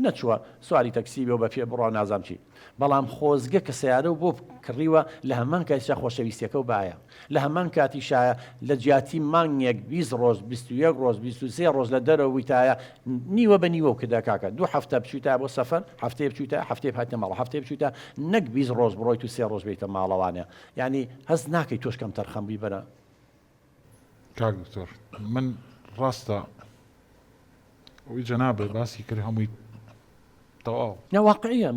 نەچووە سواری تەکسی بێ و بە پێ بڕۆ نازام چی بەڵام خۆزگە کە سیارە و بۆ کڕیوە لە هەمان کاتیشا خۆشەویستیەکە و باە لە هەمان کاتیشایە لە جیاتی مانگێک 20 ڕۆژ 21 ڕۆژ 23 ڕۆژ لە دەرەوەی تایە نیوە بە نیوە کدا کاکە 2 هەفتە بچیتە بۆ سەفەر هەفتەیە بچیتە هەفتەیە هاتە ماڵ هەفتەیە بچیتە نەک 20 ڕۆژ بڕۆیت و 3 ڕۆژ بیتە ماڵەوانە یعنی هەست ناکەی تۆش کەم تەرخەم بیبەرە کاک دکتۆر من ڕاستە ئەوی جەنابێ باسی کرد هەمووی تەواو واقعیە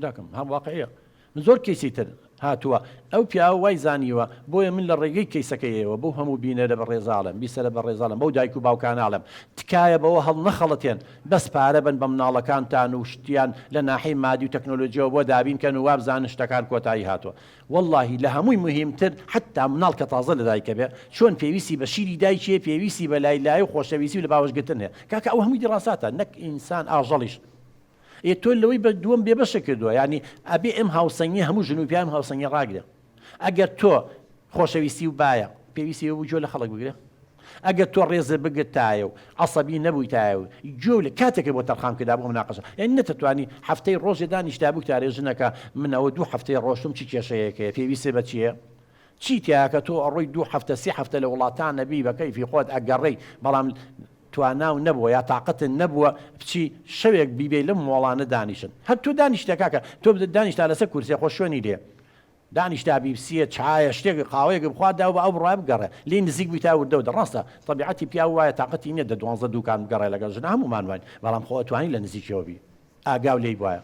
داکەم هەم واقعیە من زۆر کەیسی تر هاتووە ئەو پیا وای زانیوە بۆیە من لە ڕێگەی کەیسەکەیەوە بۆ هەموو بینەرە بە ڕێزاڵم بیسەرە بە ڕێزاڵم بەو دایک و باوکاناڵم تکایە بەوە هەڵ نەخەڵەتێن بەس پارە بن بە مناڵەکانتان و شتیان لە ناحەی مادی و تەکنۆلۆژیەوە بۆ دابینکەن و وابزان شتەکان کۆتایی هاتووە واللهی لە هەمووی مهمتر حتا مناڵ کە تازە لە دایکە بێ چۆن پێویستی بە شیری دایکێ پێویستی بە لای و خۆشەویستی و لە باوەشگرتن هەیە کاکە ئەو هەمووی دیڕاساتە نەک ئینسان ئاژەڵیش تۆ لەوەی بە دووەم بێبەشە کردووە ینی ئەبێ ئەم هاوسەنگی هەموو ژنوپیان هاوسەنگی ڕاگرێ ئەگەر تۆ خۆشەویستی و باە پێویستی بوو جۆ لە خەڵک بگرێ ئەگەر تۆ ڕێزە بگرتایە و عەسەبی نەبوویتایە و جۆ لە کاتێکە بۆ تەرخان کردا بۆ مناقەشە یعنی نەتەتوانی هەفتەی ڕۆژێ دانیشتا بوو تارێ ژنەکە من ئەوە 2 هەفتەی ڕۆژتم چی کێشەیەکەیە پێویستێ بە چییە چی تیاکە تۆ ئەڕۆی 2 هەفتە 3 هەفتە لە وڵاتان نەبی بە کەیفی خۆت ئەگەڕێی بەڵام تواناو نەبووە یا تااقەتن نەبووە بچی شەوێک بیبێ لەم مۆڵانە دانیشن هەر تۆ دانیشتە کاکە تۆ دانیشتا لەسەر کورسێ خۆ شوێنی لێ دانیشتا بیبسیە چایە شتێک قاوەیەک بخوادا و بە ئەو بڕای بگەڕێ لی نزیک بووی تا وردە و دەڕاستە طبیعەتی پیا وایە تااقەتی نییە 12 دوکان بگەڕێ لەگەڵ ژن هەمومان وین بەڵام خۆ توانی لە نزیکەوە بی ئاگاو لێی وایە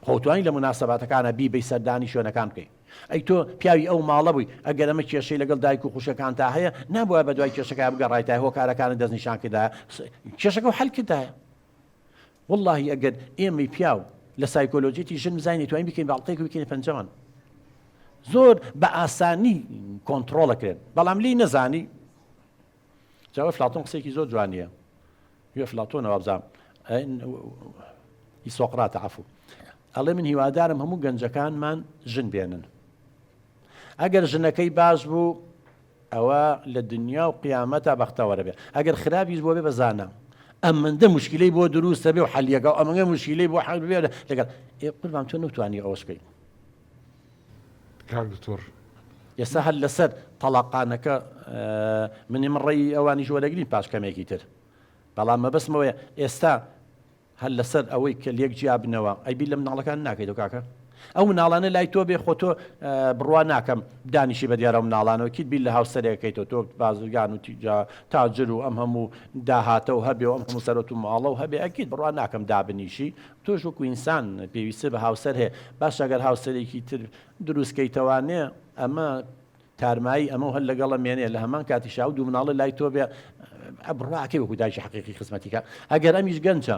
خۆتوانی لە مناسەباتەکانە بی سەردانی شوێنەکان بکەی ئەی تۆ پیاوی ئەو ماڵە بووی ئەگەر ئەمە کێشەی لەگەڵ دایک و خوشەکان تا هەیە نابووە بە دوای کێشەکە بگەڕایتای هۆکارەکانە دەستنیشان کردایە کێشەکە و حەل کردایە واللهی ئەگەر ئێمەی پیاو لە سایکۆلۆجیتی ژن بزانین توانین بکەین باڵقەیەک بکەین پەنجەمان زۆر بە ئاسانی کۆنتڕۆڵەکرێن بەڵام لی نەزانی جاوە فلاتۆن قسێکی زۆر جوانیە یۆ فلاتۆنەوە بزانم ئیسۆقراتە عەفوو ئەڵێ من هیوادارم هەموو گەنجەکانمان ژن بێنن ئەگەر ژنەکەی باش بوو ئەوە لە دنیا و قیامەتە بەختەوەرە بێ ئەگەر خراپیش بۆ بێ بەزانە ئەمەندە مشکلەی بۆ دروستە بێ و حەلیەکە و ئەمەگە مشکلەی بۆ حەل بێ لەگەڵ قوربان تۆ نەتوانی ئەوەش بکەی کاک دکتۆر ئێستا هەر لەسەر تەلاقانەکە من ڕێی ئەوانی ژوەرەگرین پاش کەمێکی تر بەڵام مەبەستمەوەیە ئێستا هەر لەسەر ئەوەی کە لێک جیابنەوە ئەیبی لە مناڵەکان ناکەیت و کاکە ئەو مناڵانە لای تۆ بێ خۆ تۆ بڕوا ناکەم دانیشی بە دیارە مناڵانەوە کیت بیل لە هاوسەرەکەیتەوە تۆ بازرگان و تاجر و ئەم هەموو داهاتە و هەبێ و ئەم هەموو سەرەت و ماڵە و هەبێ ئەکیت بڕوا ناکەم دابنیشی تۆش وەکو ئینسان پێویستە بە هاوسەر هەیە باش ئەگەر هاوسەرێکی تر دروستکەیتەوانێ ئەمە تارمایی ئەمە هەر لەگەڵە مێنێ لە هەمان کاتیشا و دوو مناڵە لای تۆ بێ ئەبڕاکەی وەکو دایکی حەقیقی خزمەتیکە ئەگەر ئەمیش گەنجە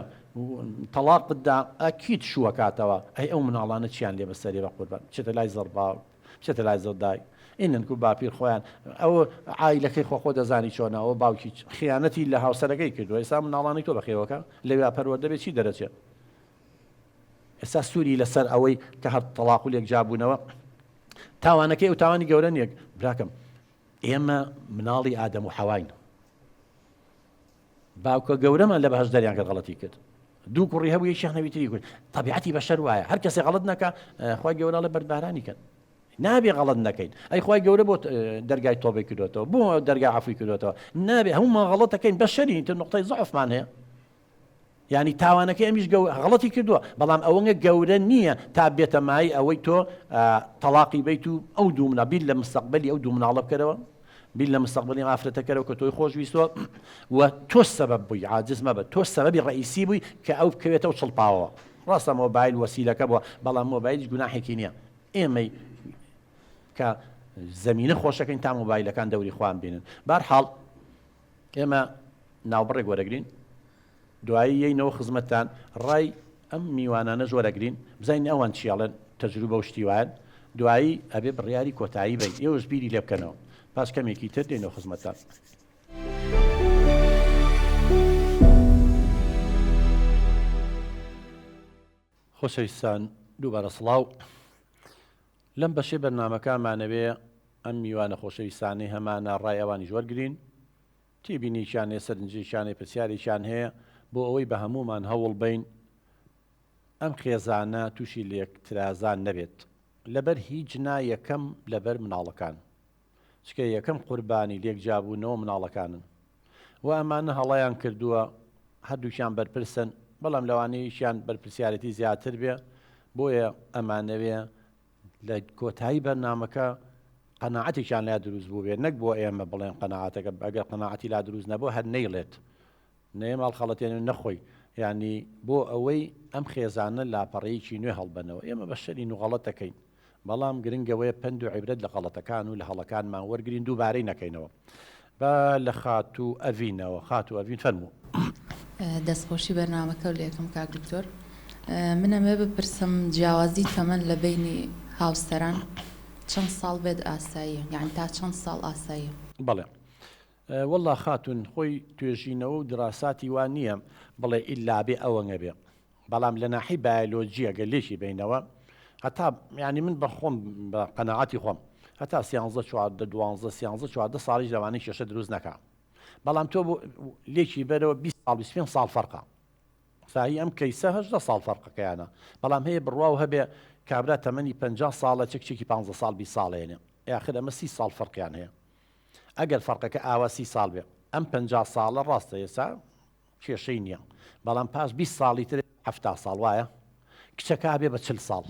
تەلاق بددا ئەکیت شووە کاتەوە ئەی ئەو مناڵانە چیان لێ بەسەری بە قوربان بچێتە لای زەرباو بچێتە لای زەردای ئینن و باپیر خۆیان ئەوە عایلەکەی خۆ دەزانی چۆنەوە باوکی خیانەتی لە هاوسەرەکەی کردووە ئێستا مناڵانی تۆ بەخێوەکە لەوێ پەروەردە بێت چی دەرەچێت ئێستا سووری لەسەر ئەوەی کە هەر تەلاق و لێک جابوونەوە تاوانەکەی و تاوانی گەورە نیەک براکەم ئێمە مناڵی ئادەم و حەواین باوکە گەورەمان لە بەهەش دەریان کرد غەڵەتی کرد دوو کوڕی هەبوو یەکیان نەویتری کرد طبیعەتی بەشەر وایە هەر کەسێ غەڵەت نەکە خوای گەورە لە بەربارانی کەن نابێ غەڵەت نەکەین ئەی خوای گەورە بۆ دەرگای تۆبەی کردوێتەوە بۆ دەرگای عەفوی کردوێتەوە نابێ هەمومان غەڵەت دەکەین بەشەری تر نقطەی ضعفمان هەیە یعنی تاوانەکەی ئەمیش غەڵەتی کردووە بەڵام ئەوەنگە گەورە نییە تا بێتە مای ئەوەی تۆ تەلاقی بیت و ئەو دوو منە بیل لە مستەقبەلی ئەو دوو مناڵە بکەرەوە بیل لە مستەقبەلی ئافرەتەکەرەوە کە تۆی خۆشویستوە و تۆ سەبەب بووی عاجز مەبە تۆ سەبەبی ڕئیسی بووی کە ئەو بکەوێتەوە چڵپاوەوە ڕاستە مۆبایل وەسیلەکە بووە بەڵام مۆبایلیش گوناحێکی نییە ئێمەی کە زەمینە خۆشەکەین تا مۆبایلەکان دەوری خوان بینن بەرحاڵ ئێمە ناوبڕێک وەرەگرین دوایی یەینەوە خزمەتتان ڕای ئەم میوانانە وەرەگرین بزانین ئەوان چیاڵێن تەجروبە و شتیوان دوایی ئەبێ بڕیاری کۆتایی بین ئێوەش بیری لێ بکەنەوە پاش کەمێکی تر دێنەوە خزمەتتان خۆشەویستان دووبارە سڵاو لەم بەشێ بەرنامەکانمانەوێ ئەم میوانە خۆشەویستانەی هەمانە ڕای ئەوانی وەرگرین تێبینیشانێ سەرنجیشانێ پرسیاریشان هەیە بۆ ئەوەی بە هەمومان هەوڵ بین ئەم خێزانە تووشی لێکترازان نەبێت لەبەر هیچ نایەکەم لەبەر مناڵەکان چکە یەکەم قوربانی لێک جابوونەوە مناڵەکانن و ئەمانە هەڵەیان کردووە هەردووشیان بەرپرسن بەڵام لەوانەیەشیان بەرپرسیارەتی زیاتر بێ بۆیە ئەمانەوێ لە کۆتایی بەرنامەکە قەناعەتێکیان لا دروست بوو بێت نەک بۆ ئێمە بڵێن قەناعەتەکە ئەگەر قەناعەتی لا دروست نەبوو هەر نەیڵێت نەیە ماڵ خەڵەتێن نەخۆی یعنی بۆ ئەوەی ئەم خێزانە لاپەڕەیەکی نوێ هەڵبەنەوە ئێمە بە شەرین و غەڵەت دەکەین بەڵام گرنگەوەی پند و عیبرەت لە غەڵەتەکان و لە هەڵەکانمان وەرگرین دووبارەی نەکەینەوە. بە لە خات و ئەڤینەوە خات و ئەڤین فەرموو. دەستخۆشی بەرنامەکە و لە یەکەم کاک دکتۆر، منەمێ بپرسم جیاوازی تەمەن لە بینی هاوسەران چەند ساڵ بێت ئاساییە، یعنی تا چەند ساڵ ئاساییە؟ بەڵێ وەڵا خاتون خۆی توێژینەوە و دراساتی وان نییە بڵێ ئیلا بێ ئەوەنگە بێ، بەڵام لە ناحی بایۆلۆجیە گەلێکی بینەوە هەتا ینی من بە خۆم بە قەناعەتی خۆم هەتا 13 ساڵیش لەوانەی کێشە دروست نەکا، بەڵام تۆ بۆ لێکی بەرەوە 20 ساڵ 25 ساڵ فەرقە ساهی ئەم کەیسە 18 ساڵ فەرقەکەیانە، بەڵام هەیە بڕواو هەبێ کابرا تەمەنی 50 ساڵە چێکی 15 ساڵ 20 ساڵێنێ یاخر ئەمە 30 ساڵ فەرقیان هەیە. ئەگەر فەرقەکە ئاوا 30 ساڵ بێ ئەم 50 ساڵە ڕاستە ئێستا کێشەی نییە، بەڵام پاش 20 ساڵی تر 70 ساڵ وایە کچەکە بێ بە 40 ساڵ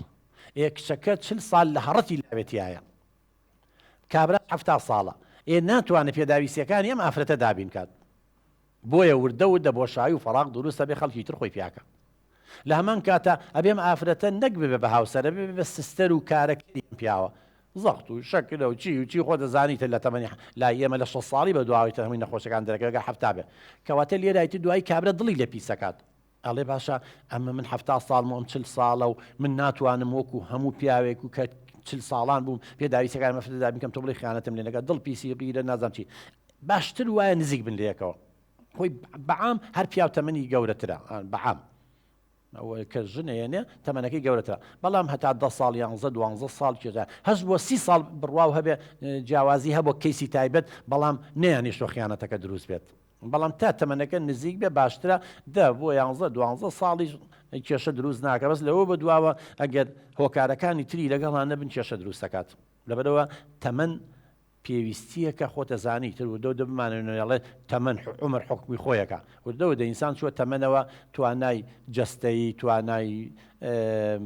کچەکە 40 ساڵ لە هەڕەتی لاوێتیایە کابرا 70 ساڵە ناتوانێت پێداویستیەکانی ئەم ئافرەتە دابین کات، بۆیە وردە و دەبۆشایی و فەراغ دروستە بێ خەڵکی تر خۆی پیاکە. لە هەمان کاتە ئەبێم ئافرەتە نەک ببێ بە هاوسەرە بێ بە سستەر و کارەکەی پیاوە زەخت و شەکلە و چی خۆ دەزانیتە لە تەمەنی لای ئێمە لە 6 ساڵی بە دواوی تەمەنی نەخۆشەکان دەرەکەگە هەفتا بێ کەواتە لێرایەتی دوایی کابرا دڵی لە پیسەکات ئەڵێ باشە ئەمە من 70 ساڵ ئەم 40 ساڵە و من ناتوانم وەکو هەموو پیاوێک و کە 40 ساڵان بووم پێداویستەکان مەفردا بکەم تۆ بڵێ خیانەتم لێ نەکات دڵ پیسی غیرە نازانم چی باشتر وایە نزیک بن لێکەوە خۆی بەعام هەر پیاو تەمەنی گەورەترە بەعام ئەوە کە ژنێنێ تەمەنەکەی گەورەترە، بەڵام هەتا 10 ساڵ 11 12 ساڵ کێژە هەست بۆ 30 ساڵ بڕواو هەبێ جیاوازی هەبوو کەیسی تایبەت بەڵام نەیانیشتۆ خیانەتەکە دروست بێت، بەڵام تا تەمەنەکە نزیک بێ باشترە بۆ 11 12 ساڵی کێشە دروست ناکە بەس لەوە بە دواوە ئەگەر هۆکارەکانی تری لەگەڵان نەبن کێشە دروست دەکات لەبەرەوە تەمەن پێویستیە کە خۆتەزانی تر و دەو بمانێڵێت تەمەن عمر حکمی خۆیەکە وردەوە ئینسان چوە تەمەنەوە توانای جەستەی توانای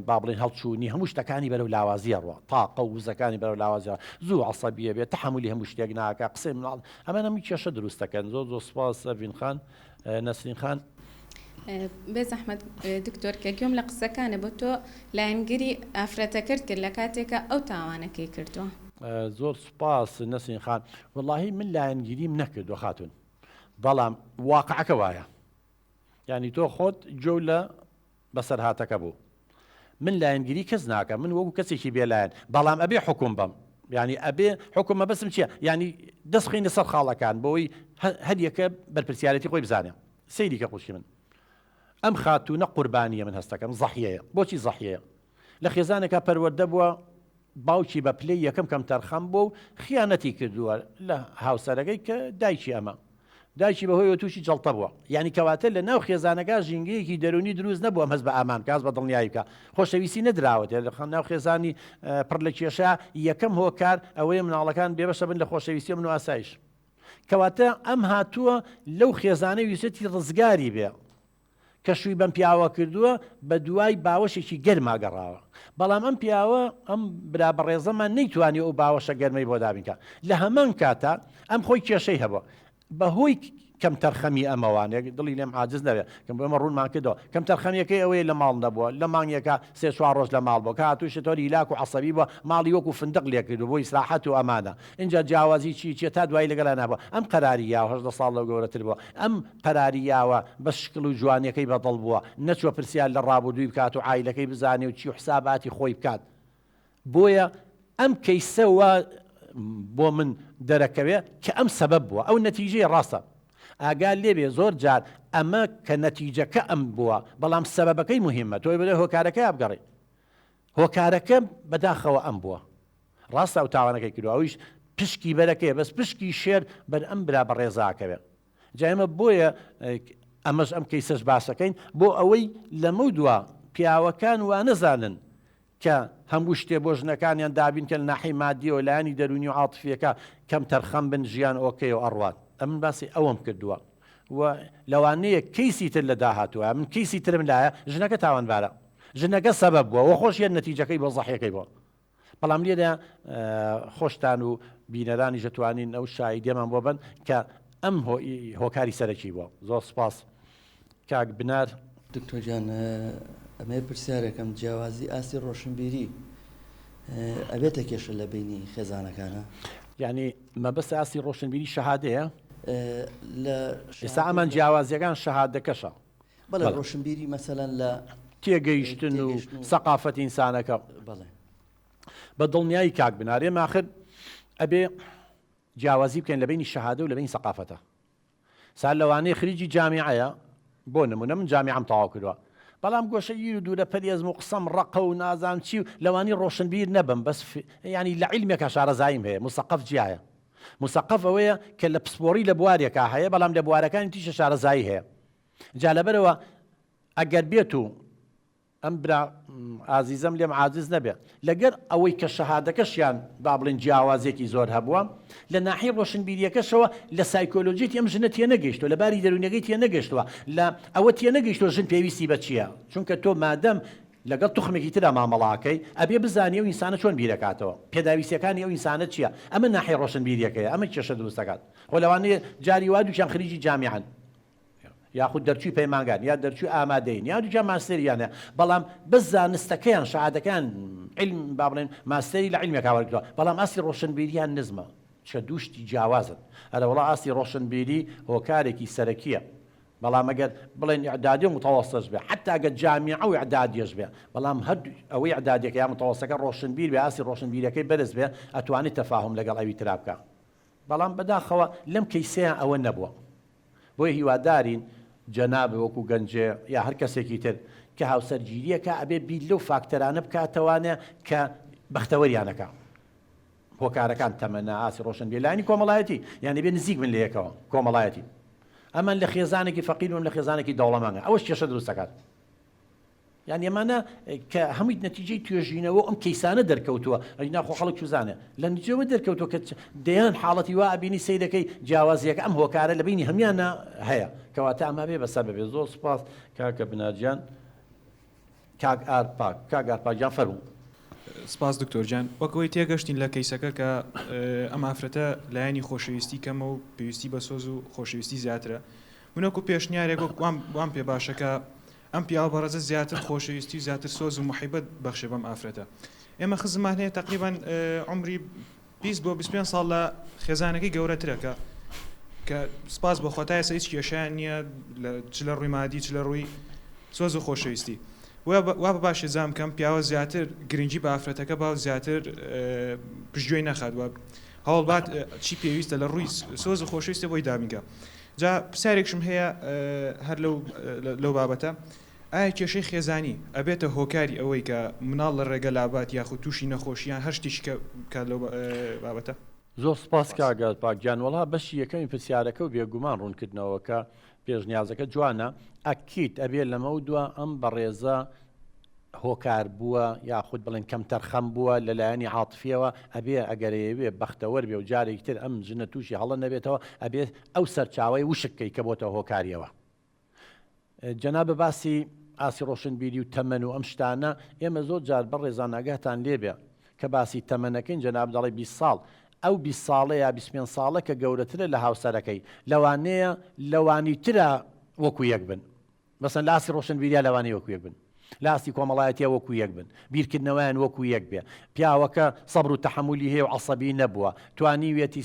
با بڵێن هەڵچوونی هەموو شتەکانی بەرەو لاوازیە ڕوە تاقە و وزەکانی بەرەو لاوازیە زوو عەسەبیە بێت تەحملی هەموو شتێک ناکە قسەی مناڵ ئەمە هەمووی کێشە دروست دەکەن. زۆر سوپاس ئەڤین خان نەسرین خان. بێ زەحمەت دکتۆر کە گوێم لە قسەکانە بۆ تۆ لایەنگیری ئافرەتەکەت کرد لە کاتێکە ئەو تاوانەکەی کردووە. زۆر سوپاس نەسرین خان وەڵاهی من لایەنگیریم نەکردووە خاتون، بەڵام واقعەکە وایە ینی تۆ خۆت جۆ لە بەسەر هاتەکە بوو من لایەنگیری کەس ناکە من وەکو کەسێکی بێلایەن بەڵام ئەبێ حکوم بم ینی ئەبێ حکومە بەسم چییە ینی دەستخینە سەر خاڵەکان بۆی هەریەکە بەرپرسیارەتی خۆی بزانێ سەیری کە قوشی من ئەم خاتونە قوربانیە من هەستەکەم زەحیەیە بۆچی زەحیەیە لە خێزانێکە پەروەردە بووە باوکی بە پلەی یەکەم کەم تەرخەم بوو و خیانەتی کردووە لە هاوسەرەکەی کە دایکی ئەمە دایکی بەهۆیەوە تووشی جەڵتە بووە یعنی کەواتە لە ناو خێزانەکە ژینگەیەکی دەرونی دروست نەبووە هەز بە ئامان کاس بە دڵنیایی بکە خۆشەویستی نەدراوەت لە ناو خێزانی پڕ لە کێشە یەکەم هۆکار ئەوەیە مناڵەکان بێبەشە بن لە خۆشەویستی من و ئاسایش کەواتە ئەم هاتووە لەو خێزانەی ویسەتی ڕزگاری بێ کە شووی بەم پیاوە کردووە بە دوای باوەشێکی گەرما گەڕاوە بەڵام ئەم پیاوە ئەم برا بەڕێزەمان نەیتوانی ئەو باوەشە گەرمەی بۆ دابینکە لە هەمان کاتە ئەم خۆی کێشەی هەبووە بەهۆی کەم تەرخەمی ئەمەوانێک دڵی لێم عاجز نەبێت کەم بۆ ئەمە ڕوونمان کردەوە کەم تەرخەمیەکەی ئەوەیە لە ماڵ نەبووە لە مانگێکە 3-4 ڕۆژ لە ماڵ بوو کە هاتووشە تۆری هیلاک و عەسەبی بووە ماڵی وەکو فندق لێ کردو بۆ ئیسراحەت و ئەمانە اینجا جیاوازی چی تا دوایی لەگەڵا نابووە ئەم قەراریاوە 18 ساڵ لەو گەورەتر بووە ئەم قەراریاوە بە شکل و جوانیەکەی بەدڵ بووە نەچوە پرسیار لە ڕابردووی بکات و عایلەکەی بزانێ و چی و حساباتی خۆی بکات بۆیە ئەم کەیسەوە بۆ من دەرەکەوێ کە ئەم سەبەب بووە ئەو نەتیجەی ڕاستە ئاگال لێبێ زۆر جار ئەمە کە نەتیجەکە ئەم بووە بەڵام سەبەبەکەی مهمە تۆی بڵێ هۆکارەکە ئابگەڕی هۆکارەکە بەداخەوە ئەم بووە ڕاستە و تاوانەکەی کردو ئەویش پشکی بەرەکەی بەس پشکی شێر بەر ئەم برا بەڕێزاکەوێ جا ئێمە بۆیە ئەمەش ئەم کەیسەش باسەکەین بۆ ئەوەی لەمە دووە پیاوەکان وا نەزانن کە هەموو شتێ بۆ ژنەکانیان دابین کە لە ناحی مادی و لایانی دەرونی و عاتفیەکە کەم تەرخەم بن ژیان ئۆکەی و ئەڕوات ئەمن باسی ئەوەم کردووە و لەوانەیە کەیسی تر لە داهاتووە من کەیسی ترم لایە ژنەکە تاوانبارە ژنەکە سەبەب بووە و خۆشیە نەتیجەکەی بۆ زەحیەکەی بووە بەڵام لێرە خۆشتان و بینەرانی دەتوانین ئەو شایدێمان بۆ بن کە ئەم هۆکاری سەرەکی بووە زۆر سپاس کاک بنار دکتۆر جان ئەمە پرسیارەکەم جیاوازی ئاسی ڕۆشنبیری ئەبێتە کێشە لە بینی خێزانەکانە یعنی مەبەست ئاسی ڕۆشنبیری شەهادەیە لە ئێستا ئەمان جیاوازیەکان شەهادەکەشە بەڵێ ڕۆشنبیری مەسەلەن لە تێگەیشتن و سەقافەت ئینسانەکە بەڵێ بە دڵنیایی کاک بنارێ ماخر ئەبێ جیاوازی بکەین لە بینی شەهادە و لە بینی سەقافەتە سال لەوانەیە خریجی جامیعەیە بۆ نمونە من جامیعەم تەواو کردووە بەڵام گۆشە گیر و دوورە پەریێزم و قسەم ڕقە و نازان چی و لەوانی ڕۆشنبیر نەبم بەس ینی لە عیلمێکە شارەزاییم هەیە مسەقف جیایە مسەقف ئەوەیە کە لە پسپۆری لە بوارێکە هەیە بەڵام لە بوارەکانی تیشە شارەزایی هەیە جا لەبەرەوە ئەگەر بێت و ئەم برا ئازیزەم لێم عاجز نەبێ لەگەر ئەوەی کە شەهادەکەشیان با بڵێن جیاوازێکی زۆر هەبووە لە ناحیە ڕۆشنبیریەکەشەوە لە سایکۆلۆژیت ئەم ژنە تێ نەگەیشتوە لە باری دەرونیەکەی تێ نەگەیشتووە لە ئەوە تێ نەگەیشتوە ژن پێویستی بە چییە چونکە تۆ مادەم لەگەڵ توخمێکی ترا مامەڵاکەی ئەبێ بزانێ و ئینسانە چۆن بیرەکاتەوە پێداویستەکانی ئەو ئینسانە چییە ئەمە ناحیە ڕۆشنبیریەکەیە ئەمە کێشە دروستەکات خۆ لەوانەیە جاری وا دووچیان خریجی جامیعەن یاخود دەرچووی پەیمانگان یا دەرچووی ئامادەین یا دووجا ماستەریانە بەڵام بە زانستەکەیان شەهادەکان علم با بڵێن ماستەری لە عیلمێکا وەرگرتووە بەڵام ئاسی ڕۆشنبیریان نزمە چە دووشتی جیاوازن ئەرە وڵا ئاسی ڕۆشنبیری هۆکارێکی سەرەکیە بەڵام ئەگەر بڵێن ئیعدادی و متەوەسەش بێ حتا ئەگەر جامیعە و ئیعدادیەش بێ بەڵام هەردوو ئەوەی ئیعدادیەکە یا متەوەسەکە ڕۆشنبیر بێ ئاسی ڕۆشنبیرەکەی بەرز بێ ئەتوانێت تەفاهم لەگەڵ ئەوی ترا بکە بەڵام بەداخەوە لەم کەیسەیان ئەوە نەبووە بۆیە هیوادارین جەناب وەکو گەنجێ یا هەر کەسێکی تر کە هاوسەرگیریەکە ئەبێ بیت لەو فاکتەرانە بکاتەوانە کە بەختەوەریانەکە هۆکارەکان تەمەنا ئاسی ڕۆشنبیرانی کۆمەڵایەتی یعنی بێ نزیک من لە یەکەوە کۆمەڵایەتی ئەمە لە خێزانێکی فەقیر و لە خێزانێکی دەوڵەمەندە ئەوەش کێشە دروستەکات یعنی ئەمانە کە هەمووی نەتیجەی توێژینەوە ئەم کەیسانە دەرکەوتووە ئەجنا خۆ خەڵک چوزانێ لە نتیجەوە دەرکەوتووە کە دەیان حاڵەتی وا ئەبینی سەیرەکەی جیاوازیەکە ئەم هۆکارە لە بینی هەمیانە هەیە کەواتە ئەمە بێ بەسەر ببێ زۆر سوپاس کاکە بناجیان کاک ئارپاکیان فەرموو سپاس دکتۆرجان وەکەوەی تێگەشتین لە کەیسەکە کە ئەم ئافرەتە لایەنی خۆشەویستی کەمە و پێویستی بە سۆز و خۆشەویستی زیاترە منەکو پێشنیارێک وام پێ باشەکە ئەم پیاوە بەڕێزە زیاتر خۆشەویستی و زیاتر سۆز و محیبەت بەخشێ بەم ئافرەتە ئێمە خزمان هەیە تقریبان عمری 20 بۆ 25 ساڵ لە خێزانەکەی گەورەترەکە کە سپاس بە خۆتایە هیچ کێشیان نییە چ لە ڕووی مادی چ لە ڕووی سۆز و خۆشەویستی وا بە باش زام کەم پیاوە زیاتر گرنگی بە ئافرەتەکە باو زیاتر پشتگوێی نەخات وە هەوڵبات چی پێویستە لە ڕووی سۆز و خۆشەویستە بۆی دابینکە جا پرسیارێکشم هەیە هەر لەو بابەتە ئایا کێشەی خێزانی ئەبێتە هۆکاری ئەوەی کە مناڵ لە ڕێگە لابات یاخود تووشی نەخۆشییان هەر شتێکی کە لەو بابەتە زۆر سپاس کاگات پاکگیانوەڵا بەشی یەکەمی پرسیارەکە و بێگومان ڕوونکردنەوەکە پێشنیازەکە جوانە ئەکیت ئەبێ لەمە دووە ئەم بەڕێزە هۆکار بووە یاخود بڵێن کەم تەرخەم بووە لەلایەنی عاتفیەوە ئەبێ ئەگەرەیەوێ بەختەوەر بێ و جارێکی تر ئەم ژنە تووشی هەڵە نەبێتەوە ئەبێ ئەو سەرچاوی وشکەی کە بۆتە هۆکاریەوە جەنابە باسی ئاسی ڕۆشنبیری و تەمەن و ئەم شتانە ئێمە زۆر جار بەڕێزان ئاگاتان لێبێ کە باسی تەمەنەکەین جەناب دەڵێ 20 ساڵ ئەو 20 ساڵە یا 25 ساڵە کە گەورەترە لە هاوسەرەکەی لەوانەیە لەوانی ترە وەکو یەک بن بەسەن لاسی ڕۆشنبیریە لەوانی وەکو یەک بن لاسی کۆمەڵایەتیە وەکو یەک بن بیرکردنەوەیان وەکو یەک بێ پیاوەکە سەبر و تەحملی هەیە و عەسەبی نەبووە توانیوێتی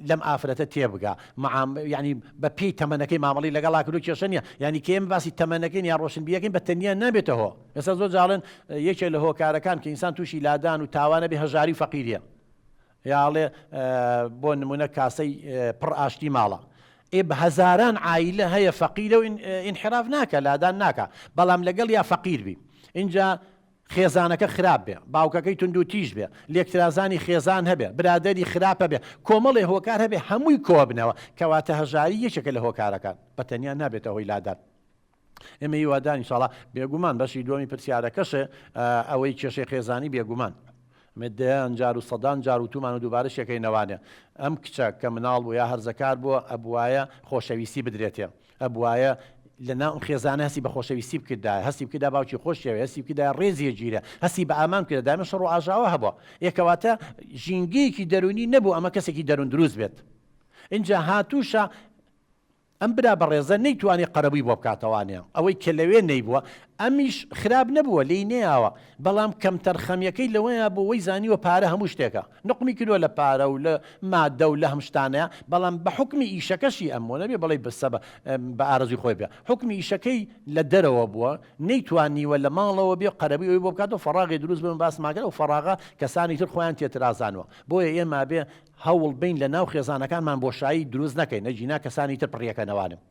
لەم ئافرەتە تێبگا ینی بە پێی تەمەنەکەی مامەڵی لەگەڵا کرد و کێشە نییە ینی کێم باسی تەمەنەکەی یا ڕۆشنبیەکەین بە تەنیا نابێتەوە ئێستا زۆر جاڵن یەکێک لە هۆکارەکان کە ئینسان تووشی لادان و تاوانە بێ هەژاری فەقیریە یاڵێ بۆ نمونە کاسەی پڕ ئاشتی ماڵە بە هەزاران عائیلە هەیە فەقیرە و ئینحراف ناکە لادان ناکە بەڵام لەگەڵ یا فەقیر بی اینجا خێزانەکە خراپ بێ باوکەکەی تونند و تیژ بێ لێکترازانی خێزان هەبێ برادەری خراپە بێ کۆمەڵی هۆکار هەبێ هەمووی کۆبنەوە کەواتە هەژاری یەکێکە لە هۆکارەکان بە تەنیا نابێتە هۆی لادان ئێمە هیواداری ئینشاڵڵا بێگومان بەشی دووەمی پرسیارەکەشە ئەوەی کێشەی خێزانی بێگومان مدەیان جار و سەدان جار و تومان و دووبارە شەکەی نەوانێ ئەم کچە کە مناڵ بوو یا هەرزەکار بووە ئەبوایە خۆشەویستی بدرێتێ ئەبوایە لە ناو خێزانە هەستی بە خۆشەویستی بکردا هەستی بکردا باوکی خۆشیەوە هەستی بکردا ڕێزیە گیرە هەستی بە ئامان کرد دامە شەڕ و ئاژاوە هەبووە یەکەواتە ژینگەیەکی دەرونی نەبوو ئەمە کەسێکی دەرون دروست بێت اینجا هاتووشە ئەم برا بەڕێزە نەیتوانێت قەرەبووی بۆ بکاتەوانێ ئەوەی کە لەوێ نەیبووە ئەمیش خراپ نەبووە لی نێیاوە بەڵام کەم تەرخەمیەکەی لەوەیە بۆ وەی زانیوە پارە هەموو شتێکە نقمی کردووە لە پارە و لە مادە و لە هەم شتانەیە بەڵام بە حکمی ئیشەکەشی ئەمۆ نەبێ بەڵێ بەسەبە بە ئارەزوی خۆی بێ حکمی ئیشەکەی لە دەرەوە بووە نەیتوانیوە لە ماڵەوە بێ قەرەبی ئەوی بۆ بکاتەوە فەراغی دروست بن باس ماگەر و فەراغا کەسانی تر خۆیان تێترازانوە بۆیە ئێمە بێ هەوڵ بین لە ناو خێزانەکانمان بۆشایی دروست نەکەین نەجینا کەسانی تر پڕیەکەنەوانم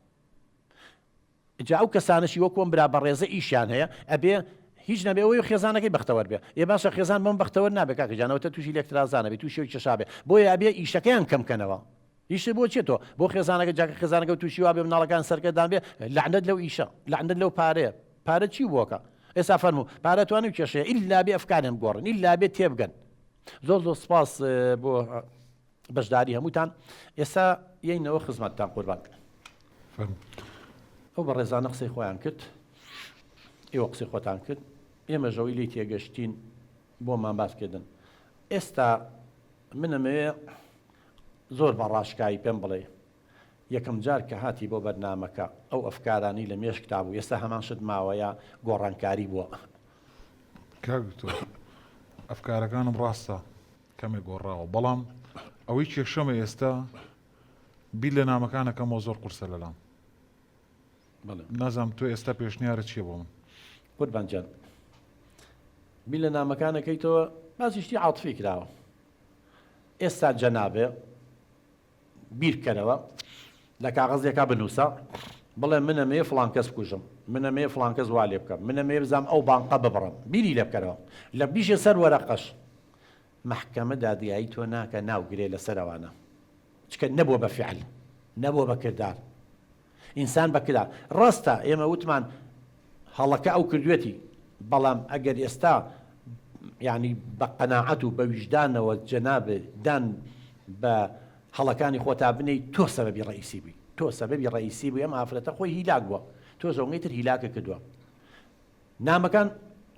جا ئەو کەسانشی وەکۆم برا بەڕێزە ئیشیان هەیە ئەبێ هیچ نەبێ ئەوەی خێزانەکەی بەختەوەر بێ ێ باشە خێزان بەم بەختەوەر نابێت کاکەجانەوەتە تووشی لێکترازانە بێت تووشی چەشابێ بۆیە ئەبێ ئیشەکەیان کەمکەنەوە ئیش بۆ چێتەوە بۆ خێزانەکە جاکە خێزانەکە تووشی وا بێ مناڵەکان سەرکەدان بێ لەعنەت لەو ئیشە لەعنەت لەو پارەیە پارە چی بووەکە ئێستا فەرموو پارە توانێ و کێشەیە ئیلا بێ ئەفکارێن بگۆڕن ئیلا بێ تێبگەن زۆر زۆر سپاس بۆ بەشداری هەمووتان ئێستا یەینەوە خزمەتتان قوربان ئەو بە ڕێزانە قسەی خۆیان کرد ئێوە قسەی خۆتان کرد ئێمە ژەوی لی تێگەشتین بۆمان باسکردن ئێستا منەمەوێ زۆر بە ڕاشکایی پێم بڵێ یەکەم جار کە هاتی بۆ بەرنامەکە ئەو ئەفکارانی لە مێش کتاب بوو ئێستا هەمان شت ماوەیە گۆڕانکاری بووە کاکتۆر ئەفکارەکانم ڕاستە کەمێک گۆڕاوە بەڵام ئەوەی کێشەمە ئێستا بیر لە نامەکانەکەمەوە زۆر قورسە لەلام نازام تۆ ئێستا پێشنیارە چیە بۆ من قوربان جان بیر لە نامەکانەکەیتەوە بازیشتی عاتفی کراوە ئێستا جەنابێ بیرکەرەوە لە کاغەزێکا بنووسە بڵێ منەمەیە فڵان کەس بکوژم منەمەیە فڵان کەس وا لێ بکەم منەمەیە بزانم ئەو بانقە ببڕم بیری لێ بکەرەوە لە بیشە سەر وەرەقەش محکەمە دادیایی تۆ ناکە ناوگرێ لەسەرەوانە چکە نەبووە بە فعل نەبووە بە کردار ئینسان بە کردار ڕاستە ئێمە وتمان هەڵەکە ئەو کردوێتی بەڵام ئەگەر ئێستا یعنی بە قەناعەت و بە ویژدانەوە جەنابێ دان بە هەڵەکانی خۆتا بنەی تۆ سەبەبی ڕئیسی بووی تۆ سەبەبی ڕئیسی بووی ئەم ئافرەتە خۆی هیلاک بووە تۆ زۆنگەی تر هیلاکە کردووە نامەکان